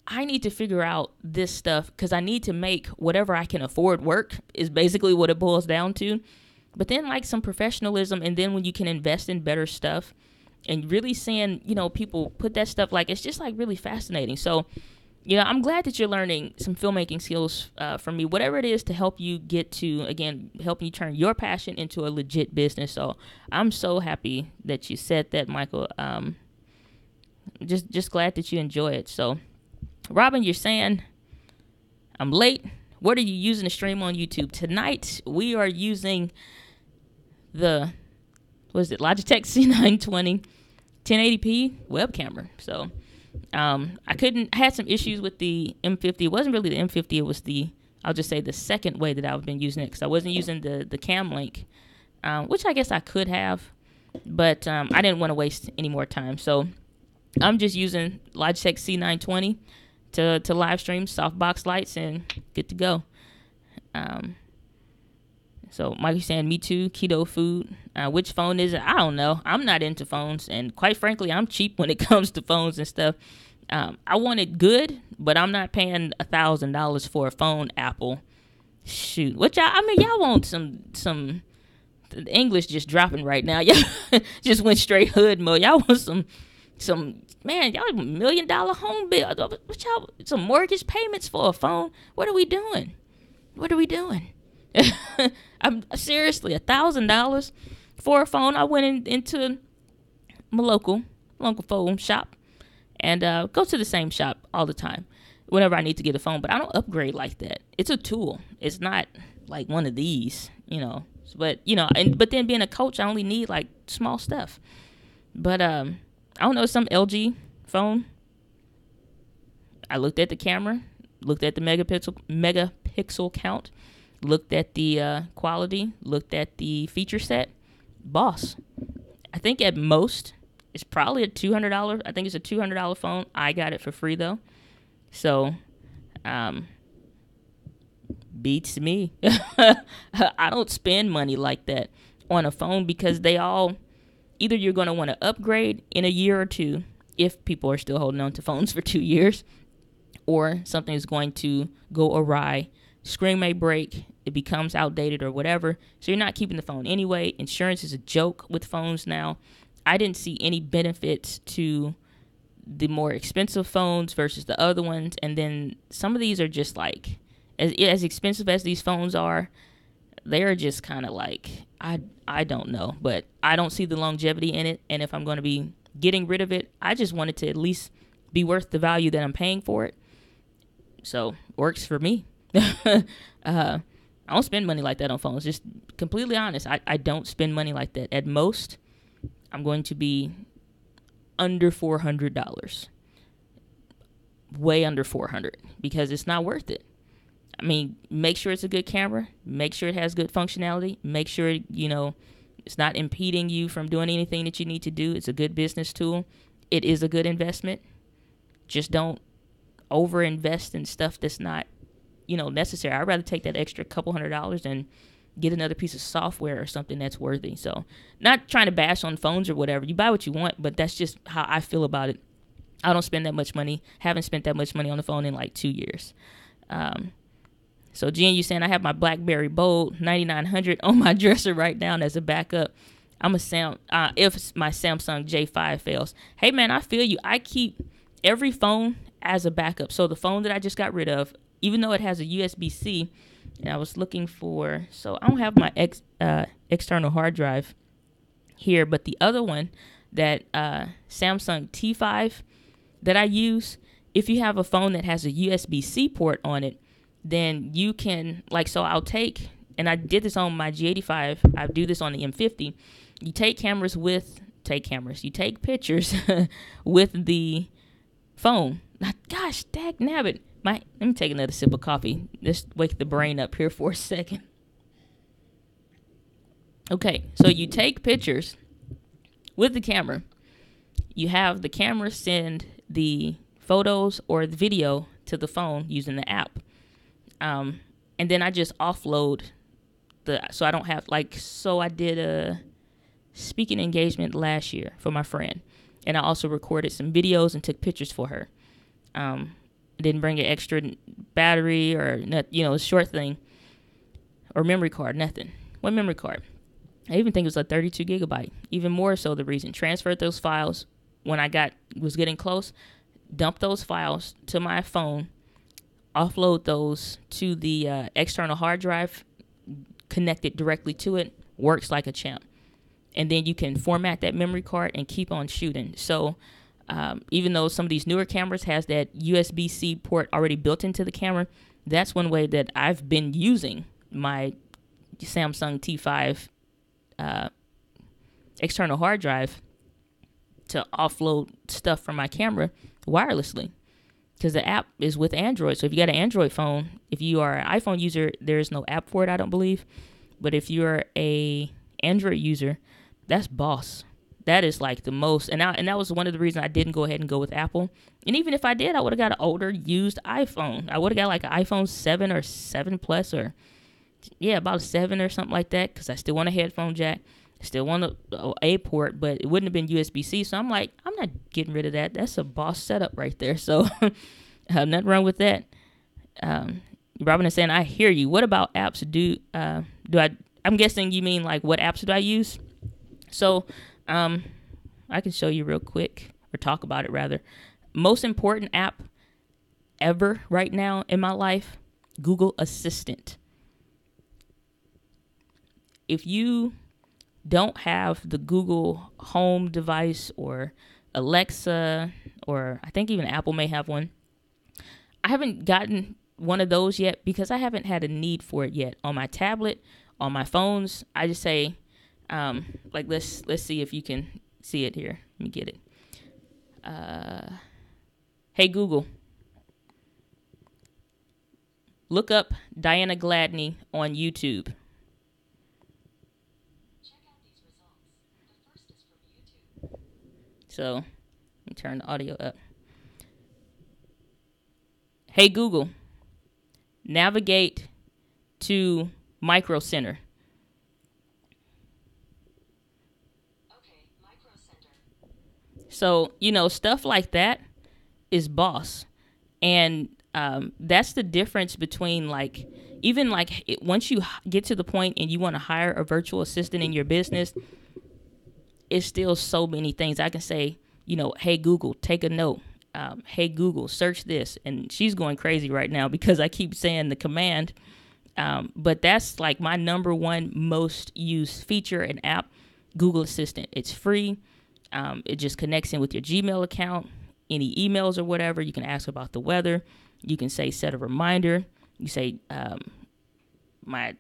I need to figure out this stuff because I need to make whatever I can afford work is basically what it boils down to. But then like some professionalism, and then when you can invest in better stuff and really seeing, you know, people put that stuff, like, it's just like really fascinating. So, you know, I'm glad that you're learning some filmmaking skills from me, whatever it is to help you get to, again, helping you turn your passion into a legit business. So I'm so happy that you said that, Michael. Just glad that you enjoy it. So, Robin, you're saying I'm late. What are you using to stream on YouTube? Tonight, we are using the, Logitech C920 1080p web camera. So I had some issues with the M50. It wasn't really the M50. It was I'll just say the second way that I've been using it, because I wasn't using the Cam Link, which I guess I could have, but I didn't want to waste any more time. So I'm just using Logitech C920 to live stream, softbox lights, and good to go. So Mikey's saying, me too, keto food. Which phone is it? I don't know. I'm not into phones, and quite frankly, I'm cheap when it comes to phones and stuff. I want it good, but I'm not paying $1,000 for a phone, Apple. Shoot, y'all want some English just dropping right now. Y'all just went straight hood mode. Y'all want some man, y'all $1 million home bill. What y'all, some mortgage payments for a phone? What are we doing? I'm seriously $1,000 for a phone. I went into my local phone shop and go to the same shop all the time whenever I need to get a phone. But I don't upgrade like that. It's a tool. It's not like one of these, you know. But you know, but then being a coach, I only need like small stuff. But I don't know, some LG phone. I looked at the camera, looked at the megapixel count, looked at the quality, looked at the feature set. Boss. I think at most it's probably a $200. I think it's a $200 phone. I got it for free though. So, beats me. I don't spend money like that on a phone because they all, either you're going to want to upgrade in a year or two if people are still holding on to phones for 2 years, or something is going to go awry, screen may break, it becomes outdated or whatever, so you're not keeping the phone anyway. Insurance is a joke with phones now. I didn't see any benefits to the more expensive phones versus the other ones, and then some of these are just like, as expensive as these phones are, they're just kind of like, I don't know, but I don't see the longevity in it, and if I'm going to be getting rid of it, I just want it to at least be worth the value that I'm paying for it. So, works for me. I don't spend money like that on phones. Just completely honest, I don't spend money like that. At most, I'm going to be under $400. Way under $400, because it's not worth it. I mean, make sure it's a good camera. Make sure it has good functionality. Make sure, you know, it's not impeding you from doing anything that you need to do. It's a good business tool. It is a good investment. Just don't over-invest in stuff that's not, you know, necessary. I'd rather take that extra couple $100 and get another piece of software or something that's worthy. So, not trying to bash on phones or whatever. You buy what you want, but that's just how I feel about it. I don't spend that much money. Haven't spent that much money on the phone in like 2 years. So Jen, you saying I have my BlackBerry Bold 9900 on my dresser right now as a backup. I'm a if my Samsung J5 fails. Hey man, I feel you. I keep every phone as a backup. So the phone that I just got rid of, even though it has a USB-C, and I was looking for, so I don't have my external hard drive here, but the other one, that Samsung T5 that I use, if you have a phone that has a USB-C port on it, then you can, like, so I'll take, and I did this on my G85, I do this on the M50, you take pictures with the phone. Gosh, dag nabbit. Let me take another sip of coffee. Just wake the brain up here for a second. Okay, so you take pictures with the camera. You have the camera send the photos or the video to the phone using the app. And then I just offload so I don't have, so I did a speaking engagement last year for my friend. And I also recorded some videos and took pictures for her. Didn't bring an extra battery or, a short thing or memory card, nothing. What memory card? I even think it was a 32 gigabyte. Even more so the reason. Transferred those files when I was getting close. Dumped those files to my phone. Offload those to the external hard drive. Connect it directly to it. Works like a champ. And then you can format that memory card and keep on shooting. So even though some of these newer cameras has that USB-C port already built into the camera, that's one way that I've been using my Samsung T5 external hard drive to offload stuff from my camera wirelessly, because the app is with Android. So if you got an Android phone, if you are an iPhone user, there is no app for it, I don't believe. But if you're a Android user, that's boss. That is like the most, and that was one of the reasons I didn't go ahead and go with Apple. And even if I did, I would have got an older used iPhone. I would have got like an iPhone 7 or 7 Plus, or about a 7 or something like that, because I still want a headphone jack. I still want a port, but it wouldn't have been USB-C. So I'm like, I'm not getting rid of that. That's a boss setup right there. So nothing wrong with that. Robin is saying, I hear you. What about apps I'm guessing you mean like what apps do I use? So I can show you real quick, or talk about it rather. Most important app ever right now in my life, Google Assistant. If you don't have the Google Home device or Alexa, or I think even Apple may have one, I haven't gotten one of those yet because I haven't had a need for it yet. On my tablet, on my phones, I just say, let's see if you can see it here. Let me get it. Hey Google, look up Diana Gladney on YouTube. Check out these results. The first is from YouTube. So, let me turn the audio up. Hey Google, navigate to Micro Center. So, stuff like that is boss. And that's the difference between once you get to the point and you want to hire a virtual assistant in your business, it's still so many things. I can say, hey, Google, take a note. Hey, Google, search this. And she's going crazy right now because I keep saying the command. But that's like my number one most used feature and app, Google Assistant. It's free. It just connects in with your Gmail account, any emails or whatever. You can ask about the weather. You can say set a reminder. You say my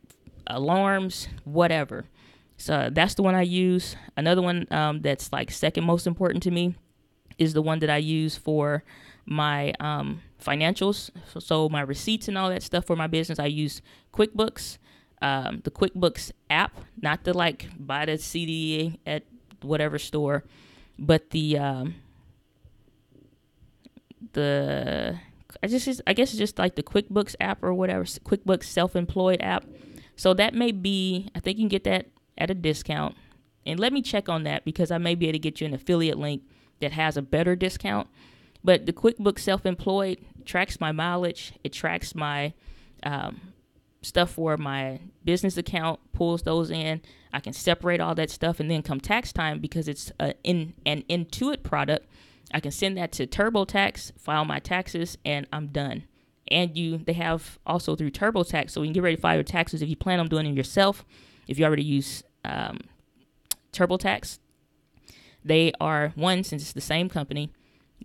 alarms, whatever. So that's the one I use. Another one that's like second most important to me is the one that I use for my financials. So my receipts and all that stuff for my business, I use QuickBooks, the QuickBooks app, not the buy the CD at whatever store, but I guess it's just like the QuickBooks app or whatever, QuickBooks self-employed app. So that may be, I think you can get that at a discount. And let me check on that because I may be able to get you an affiliate link that has a better discount. But the QuickBooks Self-Employed tracks my mileage. It tracks my stuff for my business account, pulls those in. I can separate all that stuff, and then come tax time, because it's an Intuit product, I can send that to TurboTax, file my taxes, and I'm done. And they have also through TurboTax, so you can get ready to file your taxes if you plan on doing it yourself. If you already use TurboTax, they are since it's the same company,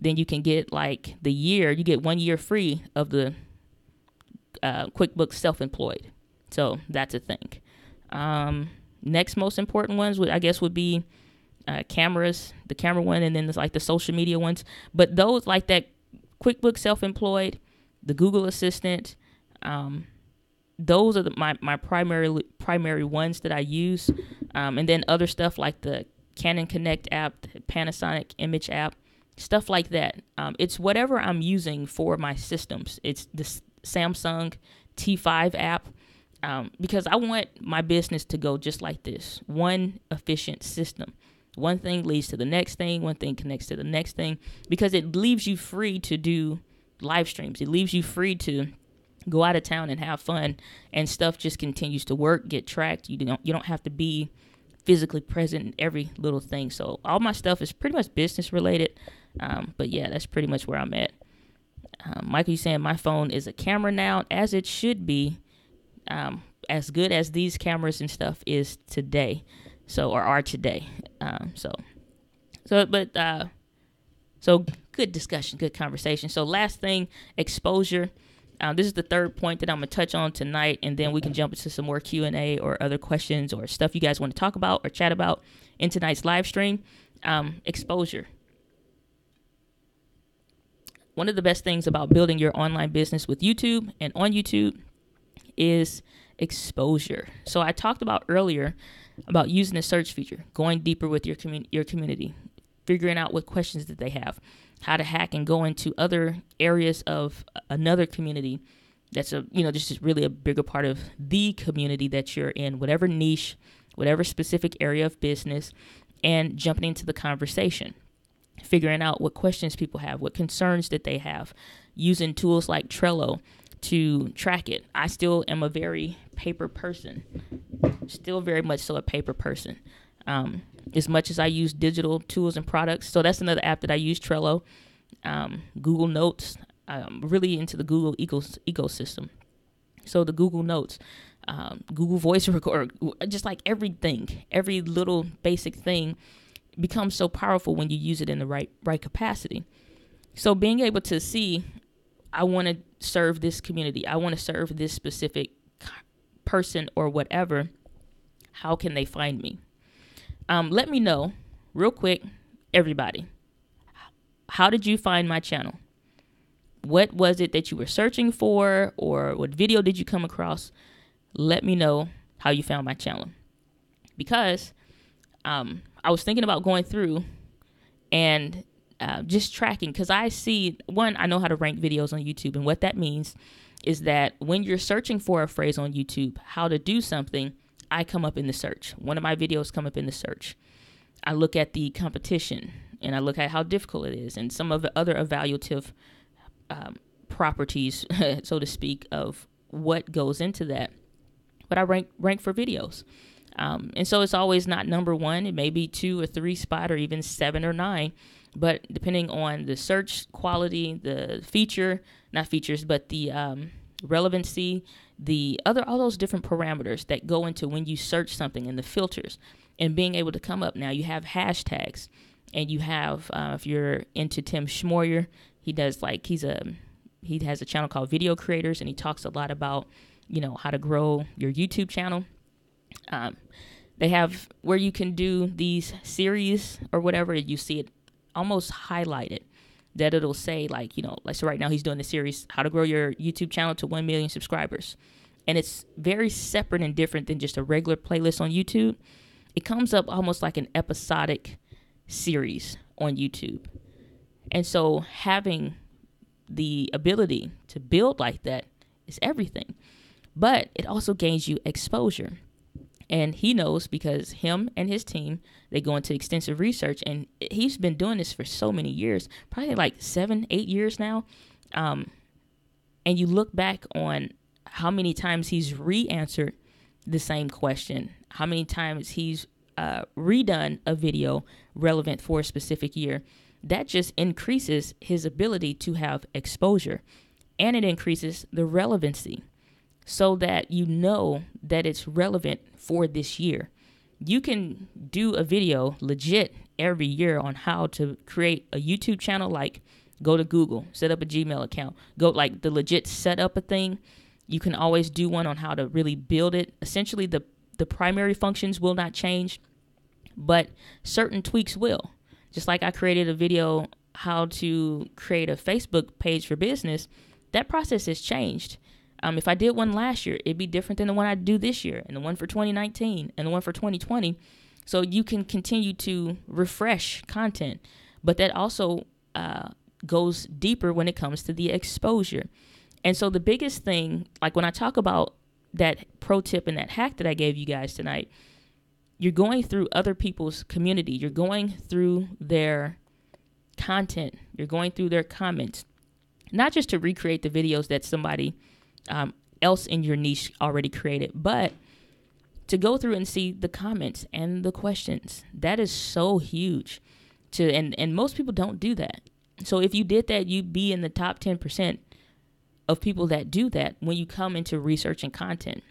then you can get like you get 1 year free of the QuickBooks Self-Employed. So that's a thing. Next most important ones would be cameras, the camera one, and then there's like the social media ones. But those like that QuickBooks Self-Employed, the Google Assistant, those are my primary ones that I use. And then other stuff like the Canon Connect app, the Panasonic Image app, stuff like that. It's whatever I'm using for my systems. It's the Samsung T5 app, because I want my business to go just like this. One efficient system. One thing leads to the next thing. One thing connects to the next thing, because it leaves you free to do live streams. It leaves you free to go out of town and have fun, and stuff just continues to work, get tracked. You don't have to be physically present in every little thing. So all my stuff is pretty much business related. But yeah, that's pretty much where I'm at. Michael, you saying my phone is a camera now, as it should be, as good as these cameras and stuff is today. Are today. So good discussion, good conversation. So last thing, exposure. This is the third point that I'm gonna touch on tonight, and then we can jump into some more Q&A or other questions or stuff you guys want to talk about or chat about in tonight's live stream. Exposure. One of the best things about building your online business with YouTube and on YouTube is exposure. So I talked about earlier about using the search feature, going deeper with your community, figuring out what questions that they have, how to hack and go into other areas of another community that's just really a bigger part of the community that you're in, whatever niche, whatever specific area of business, and jumping into the conversation, figuring out what questions people have, what concerns that they have, using tools like Trello to track it. I still am a very paper person, still very much so a paper person. As much as I use digital tools and products. So that's another app that I use, Trello. Google Notes. I'm really into the Google ecosystem. So the Google Notes, Google Voice Record, just like everything, every little basic thing becomes so powerful when you use it in the right capacity. So being able to see, I want to serve this community, I want to serve this specific person or whatever, how can they find me? Let me know real quick, everybody. How did you find my channel? What was it that you were searching for, or what video did you come across? Let me know how you found my channel. Because I was thinking about going through and just tracking, because I know how to rank videos on YouTube, and what that means is that when you're searching for a phrase on YouTube, how to do something, I come up in the search. One of my videos come up in the search. I look at the competition, and I look at how difficult it is, and some of the other evaluative properties, so to speak, of what goes into that. But I rank for videos. And so it's always not number one. It may be 2 or 3 spot, or even 7 or 9. But depending on the search quality, the relevancy, all those different parameters that go into when you search something, and the filters, and being able to come up. Now you have hashtags, and you have, if you're into Tim Schmoyer, he has a channel called Video Creators, and he talks a lot about, how to grow your YouTube channel. They have where you can do these series or whatever, you see it almost highlighted, that it'll say like so right now he's doing the series, how to grow your YouTube channel to 1 million subscribers. And it's very separate and different than just a regular playlist on YouTube. It comes up almost like an episodic series on YouTube. And so having the ability to build like that is everything. But it also gains you exposure. And he knows because him and his team, they go into extensive research, and he's been doing this for so many years, probably like 7-8 years now. And you look back on how many times he's re-answered the same question, how many times he's redone a video relevant for a specific year. That just increases his ability to have exposure, and it increases the relevancy so that you know that it's relevant for this year. You can do a video legit every year on how to create a YouTube channel, like go to Google, set up a Gmail account, go like the legit set up a thing. You can always do one on how to really build it. Essentially, the primary functions will not change, but certain tweaks will. Just like I created a video how to create a Facebook page for business, that process has changed. If I did one last year, it'd be different than the one I do this year, and the one for 2019, and the one for 2020. So you can continue to refresh content, but that also goes deeper when it comes to the exposure. And so the biggest thing, like when I talk about that pro tip and that hack that I gave you guys tonight, you're going through other people's community. You're going through their content. You're going through their comments, not just to recreate the videos that somebody else in your niche already created, but to go through and see the comments and the questions. That is so huge. And most people don't do that. So if you did that, you'd be in the top 10% of people that do that when you come into researching content.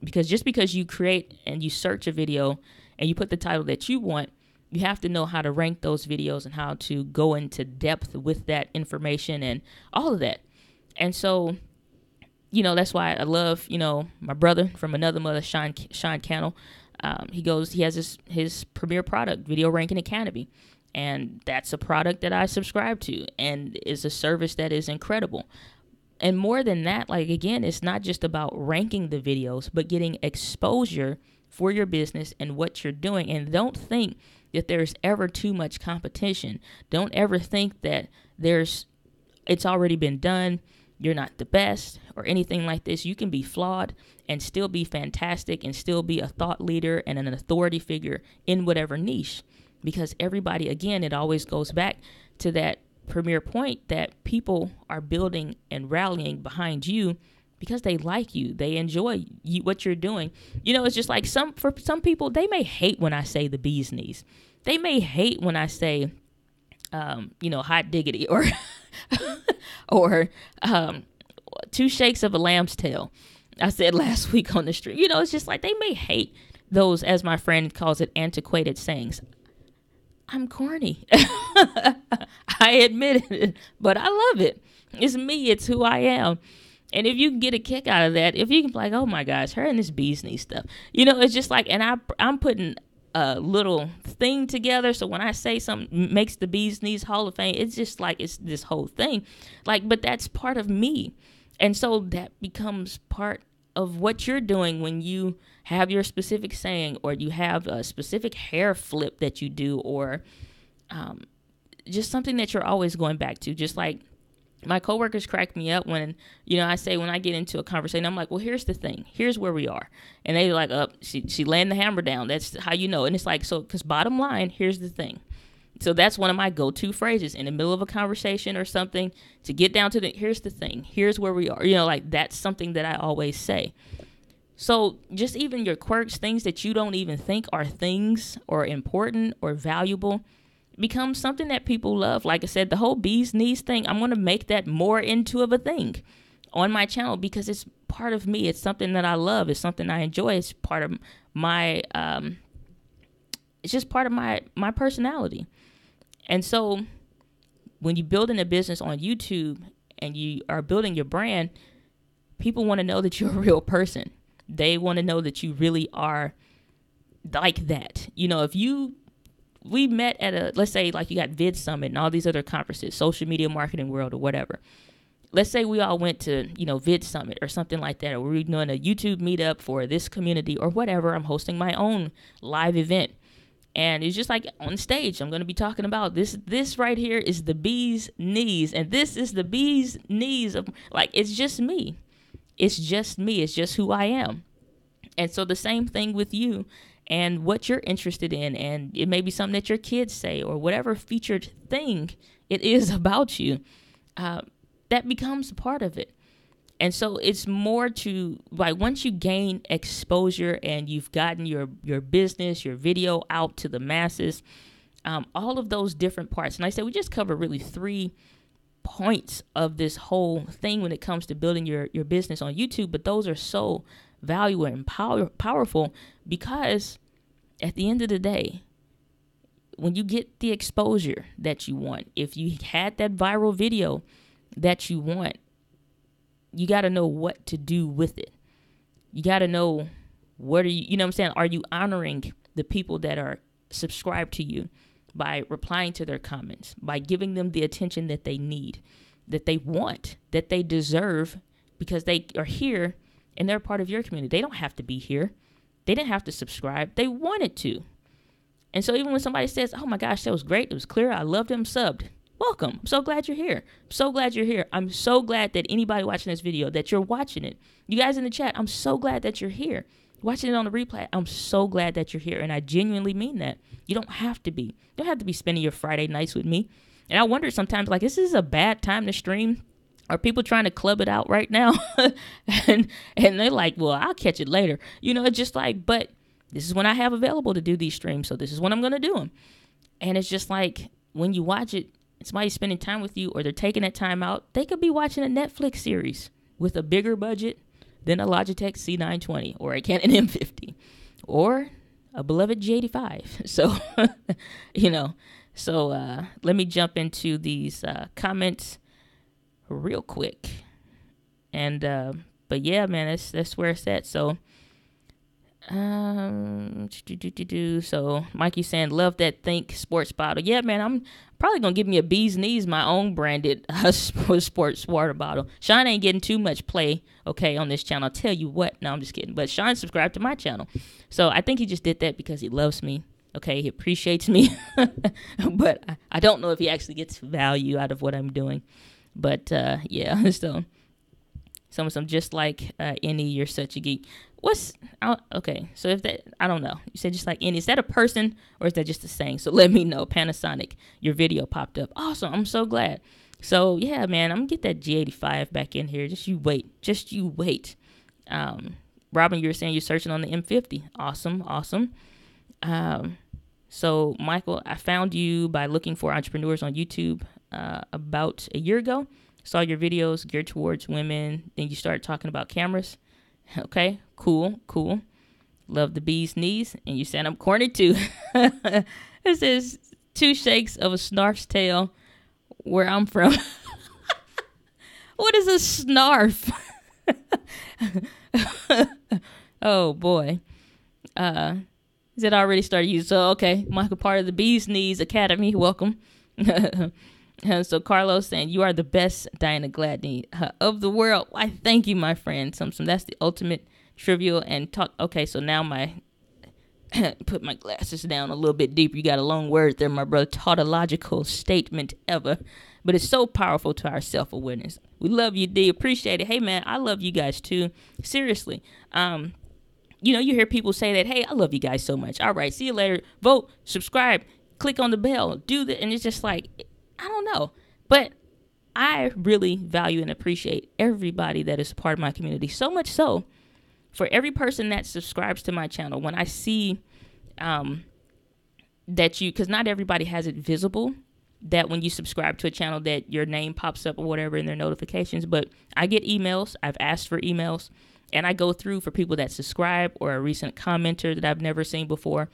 Because just because you create and you search a video and you put the title that you want, you have to know how to rank those videos and how to go into depth with that information and all of that. And so, that's why I love, my brother from another mother, Sean Cannell. He has his premier product, Video Ranking Academy. And that's a product that I subscribe to and is a service that is incredible. And more than that, again, it's not just about ranking the videos, but getting exposure for your business and what you're doing. And don't think that there's ever too much competition. Don't ever think that it's already been done. You're not the best or anything like this. You can be flawed and still be fantastic and still be a thought leader and an authority figure in whatever niche. Because everybody, again, it always goes back to that premier point that people are building and rallying behind you because they like you. They enjoy what you're doing. It's just like for some people, they may hate when I say the bee's knees. They may hate when I say, hot diggity or or 2 shakes of a lamb's tail. I said last week on the stream. It's just like they may hate those, as my friend calls it, antiquated sayings. I'm corny. I admit it, but I love it. It's me. It's who I am. And if you can get a kick out of that, if you can be like, oh my gosh, her and this bee's knee stuff, it's just like, and I'm putting a little thing together. So when I say something makes the bee's knees Hall of Fame, it's just like, it's this whole thing. But that's part of me. And so that becomes part of what you're doing when you have your specific saying, or you have a specific hair flip that you do, or just something that you're always going back to. Just like my coworkers crack me up when, I say, when I get into a conversation, I'm like, well, here's the thing. Here's where we are. And they're like, she laying the hammer down. That's how you know. And it's like, so, because bottom line, here's the thing. So that's one of my go-to phrases in the middle of a conversation or something, to get down to here's the thing. Here's where we are. That's something that I always say. So just even your quirks, things that you don't even think are things or important or valuable, becomes something that people love. Like I said, the whole bee's knees thing, I'm going to make that more into of a thing on my channel because it's part of me. It's something that I love. It's something I enjoy. It's part of my, it's just part of my personality. And so when you're building a business on YouTube and you are building your brand, people want to know that you're a real person. They want to know that you really are like that. If we met at let's say like you got Vid Summit and all these other conferences, social media marketing world or whatever. Let's say we all went to, Vid Summit or something like that, or we're doing a YouTube meetup for this community or whatever. I'm hosting my own live event. And it's just like on stage, I'm going to be talking about this right here is the bee's knees. And this is the bee's knees of, it's just me. It's just me. It's just who I am. And so the same thing with you and what you're interested in. And it may be something that your kids say or whatever featured thing it is about you. That becomes a part of it. And so it's more to, like, once you gain exposure and you've gotten your business, your video out to the masses, all of those different parts. And like I said, we just covered really 3 points of this whole thing when it comes to building your business on YouTube. But those are so valuable and powerful because at the end of the day, when you get the exposure that you want, if you had that viral video that you want, you got to know what to do with it. You got to know what are you know what I'm saying? Are you honoring the people that are subscribed to you by replying to their comments, by giving them the attention that they need, that they want, that they deserve, because they are here and they're part of your community. They don't have to be here. They didn't have to subscribe. They wanted to. And so even when somebody says, oh my gosh, that was great, it was clear, I loved him, subbed. Welcome. I'm so glad you're here. I'm so glad you're here. I'm so glad that anybody watching this video, that you're watching it. You guys in the chat, I'm so glad that you're here. Watching it on the replay, I'm so glad that you're here. And I genuinely mean that. You don't have to be. You don't have to be spending your Friday nights with me. And I wonder sometimes, like, this is a bad time to stream. Are people trying to club it out right now? and they're like, well, I'll catch it later. You know, it's just like, but this is when I have available to do these streams. So this is when I'm going to do them. And it's just like, when you watch it, somebody's spending time with you or they're taking that time out, they could be watching a Netflix series with a bigger budget than a Logitech C920 or a Canon M50 or a beloved G85. So, you know, so let me jump into these comments real quick. And, but yeah, man, that's where it's at. So, so Mikey saying, love that Think sports bottle. Yeah, man, I'm probably gonna give me a bee's knees, my own branded sports water bottle. Sean ain't getting too much play, okay, on this channel. I'll tell you what. No, I'm just kidding. But Sean subscribed to my channel, so I think he just did that because he loves me. Okay, he appreciates me, but I don't know if he actually gets value out of what I'm doing. But yeah, so some just like any, you're such a geek. Okay, so if that, I don't know. You said just like any, is that a person or is that just a saying? So let me know. Panasonic, your video popped up. Awesome, I'm so glad. So yeah, man, I'm gonna get that G85 back in here. Just you wait. Robin, you were saying you're searching on the M50. Awesome. So Michael, I found you by looking for entrepreneurs on YouTube about a year ago. Saw your videos geared towards women. Then you started talking about cameras. Okay, cool. Love the bee's knees. And you said I'm corny too. It says 2 shakes of a snarf's tail where I'm from. What is a snarf? Oh boy. Is it already started using? So okay, Michael, part of the Bee's Knees Academy. Welcome. So Carlos saying, you are the best Diana Gladney of the world. I thank you, my friend. That's the ultimate trivial and talk. Okay, so now put my glasses down a little bit deeper. You got a long word there, my brother. Tautological statement ever. But it's so powerful to our self-awareness. We love you, D. Appreciate it. Hey, man, I love you guys, too. Seriously. You know, you hear people say that, hey, I love you guys so much. All right, see you later. Vote, subscribe, click on the bell, do that. And it's just like, I don't know. But I really value and appreciate everybody that is a part of my community. So much so, for every person that subscribes to my channel, when I see that because not everybody has it visible, that when you subscribe to a channel that your name pops up or whatever in their notifications. But I get emails. I've asked for emails. And I go through for people that subscribe or a recent commenter that I've never seen before.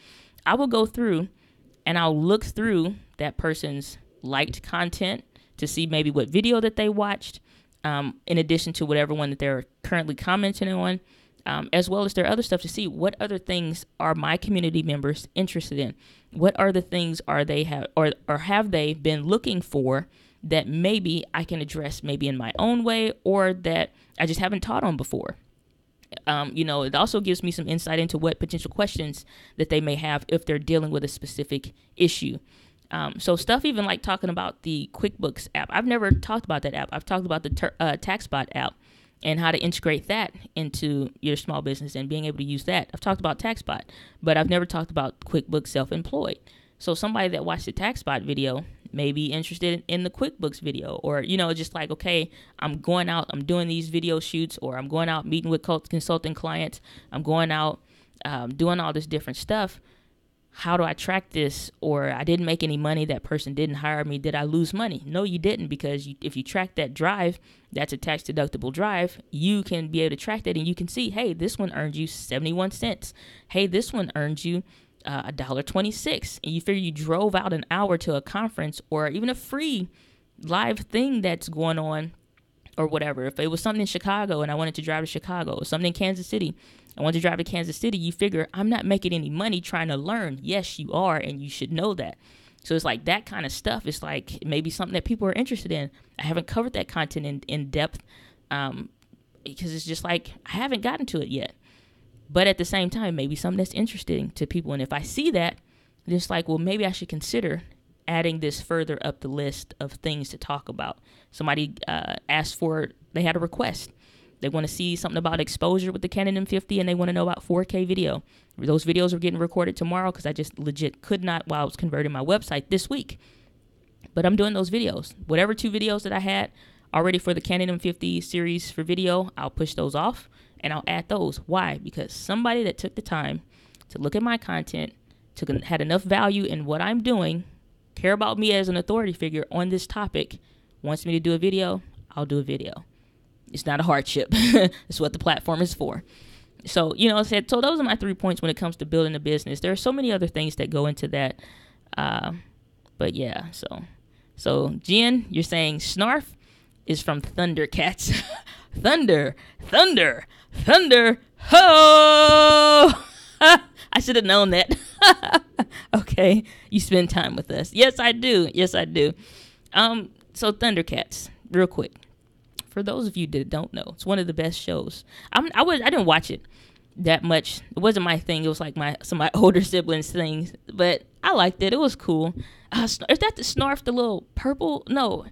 I will go through and I'll look through that person's liked content to see maybe what video that they watched, in addition to whatever one that they're currently commenting on, as well as their other stuff, to see what other things are my community members interested in. What are the things are they have or have they been looking for that maybe I can address maybe in my own way or that I just haven't taught on before. You know, it also gives me some insight into what potential questions that they may have if they're dealing with a specific issue. So stuff even like talking about the QuickBooks app. I've never talked about that app. I've talked about the TaxBot app. and how to integrate that into your small business and being able to use that. I've talked about TaxBot, but I've never talked about QuickBooks Self-Employed. So somebody that watched the TaxBot video may be interested in the QuickBooks video, or, just like, okay, I'm going out, I'm doing these video shoots, or I'm going out meeting with consulting clients. I'm going out doing all this different stuff. How do I track this? Or I didn't make any money. That person didn't hire me. Did I lose money? No, you didn't, because if you track that drive, that's a tax deductible drive. You can be able to track that, and you can see, hey, this one earned you 71 cents. Hey, this one earned you $1.26. And you figure you drove out an hour to a conference or even a free live thing that's going on or whatever. If it was something in Chicago and I wanted to drive to Chicago, or something in Kansas City, I want to drive to Kansas City, you figure I'm not making any money trying to learn. Yes, you are, and you should know that. So it's like that kind of stuff. It's like maybe something that people are interested in. I haven't covered that content in depth because it's just like I haven't gotten to it yet. But at the same time, maybe something that's interesting to people. And if I see that, it's like, well, maybe I should consider adding this further up the list of things to talk about. Somebody asked for, they had a request. They want to see something about exposure with the Canon M50, and they want to know about 4K video. Those videos are getting recorded tomorrow because I just legit could not while I was converting my website this week. But I'm doing those videos. Whatever 2 videos that I had already for the Canon M50 series for video, I'll push those off and I'll add those. Why? Because somebody that took the time to look at my content, had enough value in what I'm doing, care about me as an authority figure on this topic, wants me to do a video, I'll do a video. It's not a hardship. It's what the platform is for. So, so those are my 3 points when it comes to building a business. There are so many other things that go into that. But yeah, so Jen, you're saying snarf is from Thundercats. Thunder, ho! I should have known that. Okay, you spend time with us. Yes, I do. So Thundercats, real quick. For those of you that don't know, it's one of the best shows. I didn't watch it that much. It wasn't my thing. It was like some of my older siblings' things, but I liked it. It was cool. Is that the Snarf, the little purple? No,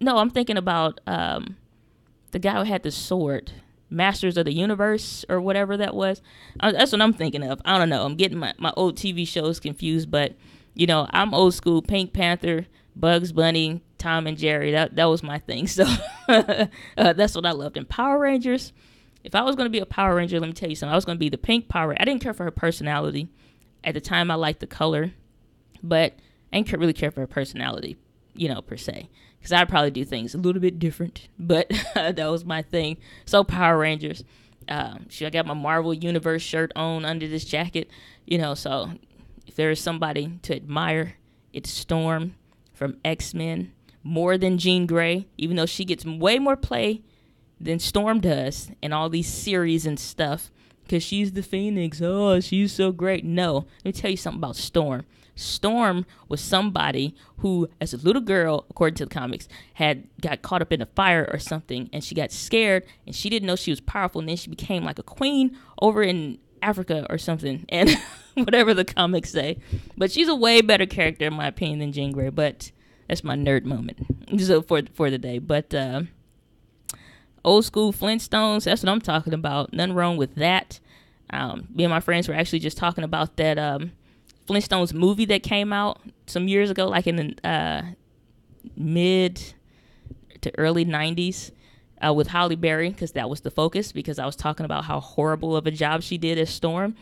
I'm thinking about the guy who had the sword, Masters of the Universe or whatever that was. That's what I'm thinking of. I don't know. I'm getting my old TV shows confused, but I'm old school. Pink Panther, Bugs Bunny, Tom and Jerry. That was my thing. So that's what I loved. And Power Rangers. If I was going to be a Power Ranger, let me tell you something. I was going to be the pink Power Ranger. I didn't care for her personality. At the time, I liked the color, but I didn't really care for her personality, per se. Because I'd probably do things a little bit different, but that was my thing. So Power Rangers. I got my Marvel Universe shirt on under this jacket, so if there is somebody to admire, it's Storm from X-Men. More than Jean Grey, even though she gets way more play than Storm does in all these series and stuff, because she's the Phoenix. Oh, she's so great. No, let me tell you something about Storm. Storm was somebody who, as a little girl, according to the comics, got caught up in a fire or something, and she got scared, and she didn't know she was powerful, and then she became like a queen over in Africa or something, and whatever the comics say. But she's a way better character, in my opinion, than Jean Grey, but that's my nerd moment so for the day. But old school Flintstones, that's what I'm talking about. Nothing wrong with that. Me and my friends were actually just talking about that Flintstones movie that came out some years ago, like in the mid to early 90s with Halle Berry, because that was the focus, because I was talking about how horrible of a job she did as Storm.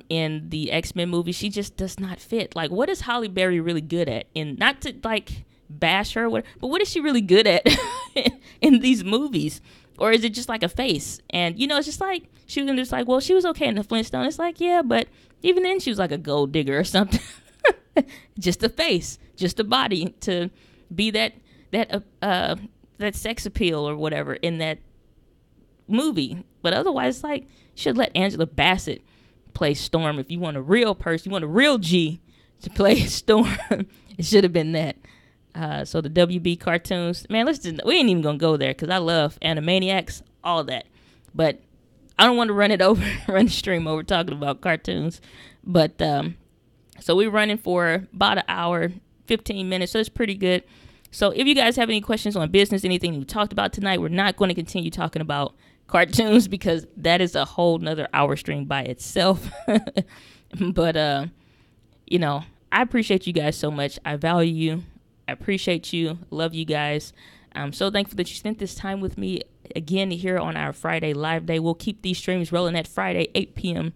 In the X-Men movie, she just does not fit. Like, what is Halle Berry really good at? And not to, like, bash her, but what is she really good at in these movies? Or is it just like a face? And, it's just like, she was just like, well, she was okay in the Flintstone. It's like, yeah, but even then she was like a gold digger or something. Just a face, just a body to be that sex appeal or whatever in that movie. But otherwise, like, you should let Angela Bassett play Storm. If you want a real person, you want a real G to play Storm, it should have been that. So the WB cartoons, man, we ain't even gonna go there because I love Animaniacs, all of that. But I don't want to run the stream over talking about cartoons. But so we're running for about an hour, 15 minutes, so it's pretty good. So if you guys have any questions on business, anything we talked about tonight, we're not going to continue talking about cartoons because that is a whole nother hour stream by itself. But, you know, I appreciate you guys so much. I value you. I appreciate you. Love you guys. I'm so thankful that you spent this time with me again here on our Friday live day. We'll keep these streams rolling at Friday, 8 p.m.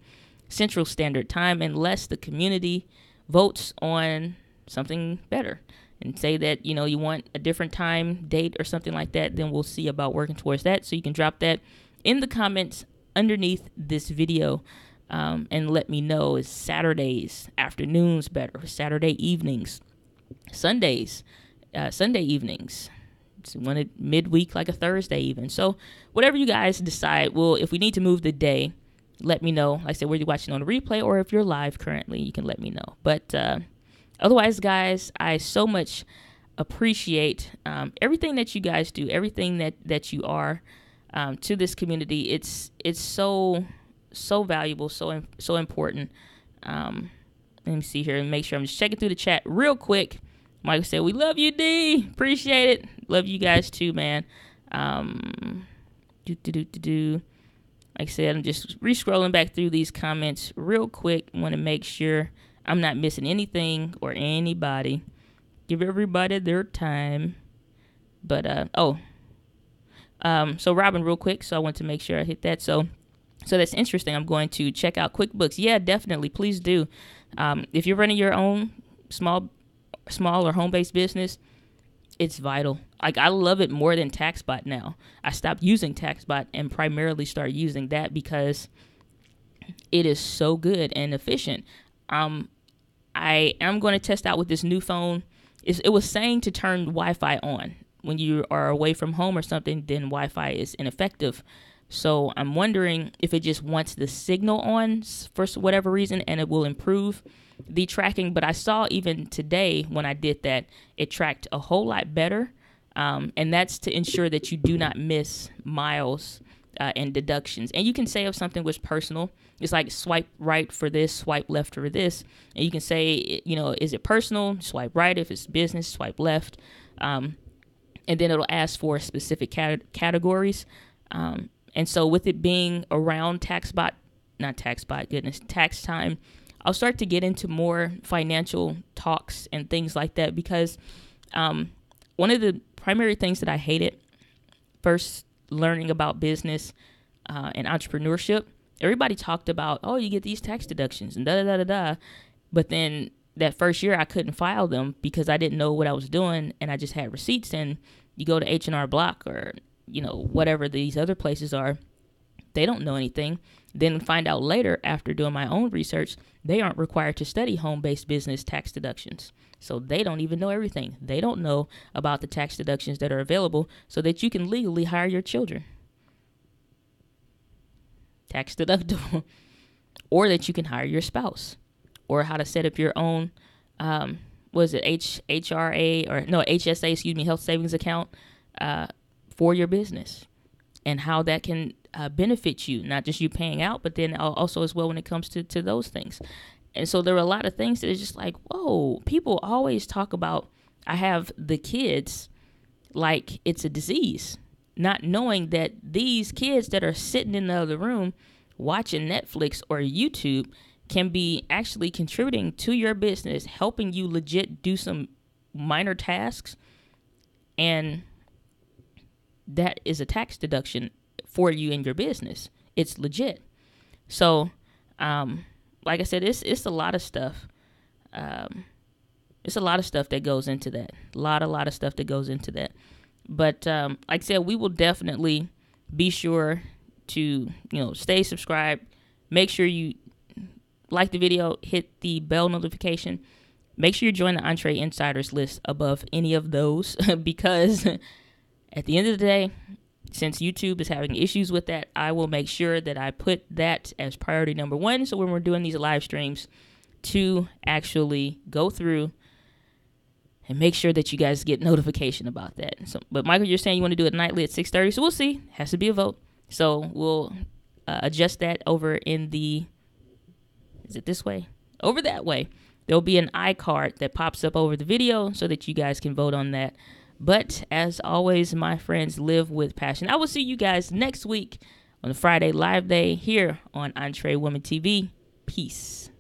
Central Standard Time, unless the community votes on something better and say that, you know, you want a different time, date, or something like that. Then we'll see about working towards that. So you can drop that in the comments underneath this video. And let me know, is Saturdays afternoons better, Saturday evenings, Sundays, Sunday evenings. Want it midweek, like a Thursday even. So whatever you guys decide. Well, if we need to move the day, let me know. Like I said, whether you're watching on the replay or if you're live currently, you can let me know. But otherwise, guys, I so much appreciate everything that you guys do, everything that you are to this community. It's so valuable, so important. Let me see here and make sure I'm just checking through the chat real quick. Michael said, "We love you, D. Appreciate it. Love you guys too, man." Like I said, I'm just re-scrolling back through these comments real quick. Want to make sure I'm not missing anything or anybody. Give everybody their time. But so Robin, real quick. So I want to make sure I hit that. So that's interesting. I'm going to check out QuickBooks. Yeah, definitely. Please do. If you're running your own small or home-based business, it's vital. Like, I love it more than TaxBot now. I stopped using TaxBot and primarily started using that because it is so good and efficient. I am going to test out with this new phone. It was saying to turn Wi-Fi on. When you are away from home or something, then Wi-Fi is ineffective. So I'm wondering if it just wants the signal on for whatever reason, and it will improve the tracking. But I saw even today when I did that, it tracked a whole lot better. And that's to ensure that you do not miss miles and deductions. And you can say if something was personal, it's like swipe right for this, swipe left for this. And you can say, you know, is it personal? Swipe right. If it's business, swipe left. And then it'll ask for specific categories. And so with it being around tax time, I'll start to get into more financial talks and things like that because one of the primary things that I hated first learning about business and entrepreneurship, everybody talked about, oh, you get these tax deductions and da-da-da-da-da. But then that first year I couldn't file them because I didn't know what I was doing and I just had receipts. And you go to H&R Block or, you know, whatever these other places are, they don't know anything. Then find out later after doing my own research, they aren't required to study home-based business tax deductions. So they don't even know everything. They don't know about the tax deductions that are available so that you can legally hire your children. Tax deductible. Or that you can hire your spouse. Or how to set up your own, HSA, health savings account for your business. And how that can benefit you, not just you paying out, but then also as well when it comes to those things. And so there are a lot of things that are just like, whoa, people always talk about, I have the kids like it's a disease, not knowing that these kids that are sitting in the other room watching Netflix or YouTube can be actually contributing to your business, helping you legit do some minor tasks. And that is a tax deduction for you in your business. It's legit. So, like I said, it's a lot of stuff. It's a lot of stuff that goes into that. A lot of stuff that goes into that. But like I said, we will definitely be sure to, stay subscribed. Make sure you like the video, hit the bell notification. Make sure you join the Entree Insiders list above any of those because at the end of the day, since YouTube is having issues with that, I will make sure that I put that as priority number one. So when we're doing these live streams, to actually go through and make sure that you guys get notification about that. So, but Michael, you're saying you want to do it nightly at 6:30, so we'll see. Has to be a vote. So we'll adjust that over in the, is it this way? Over that way. There'll be an iCard that pops up over the video so that you guys can vote on that. But as always, my friends, live with passion. I will see you guys next week on the Friday Live Day here on Entree Woman TV. Peace.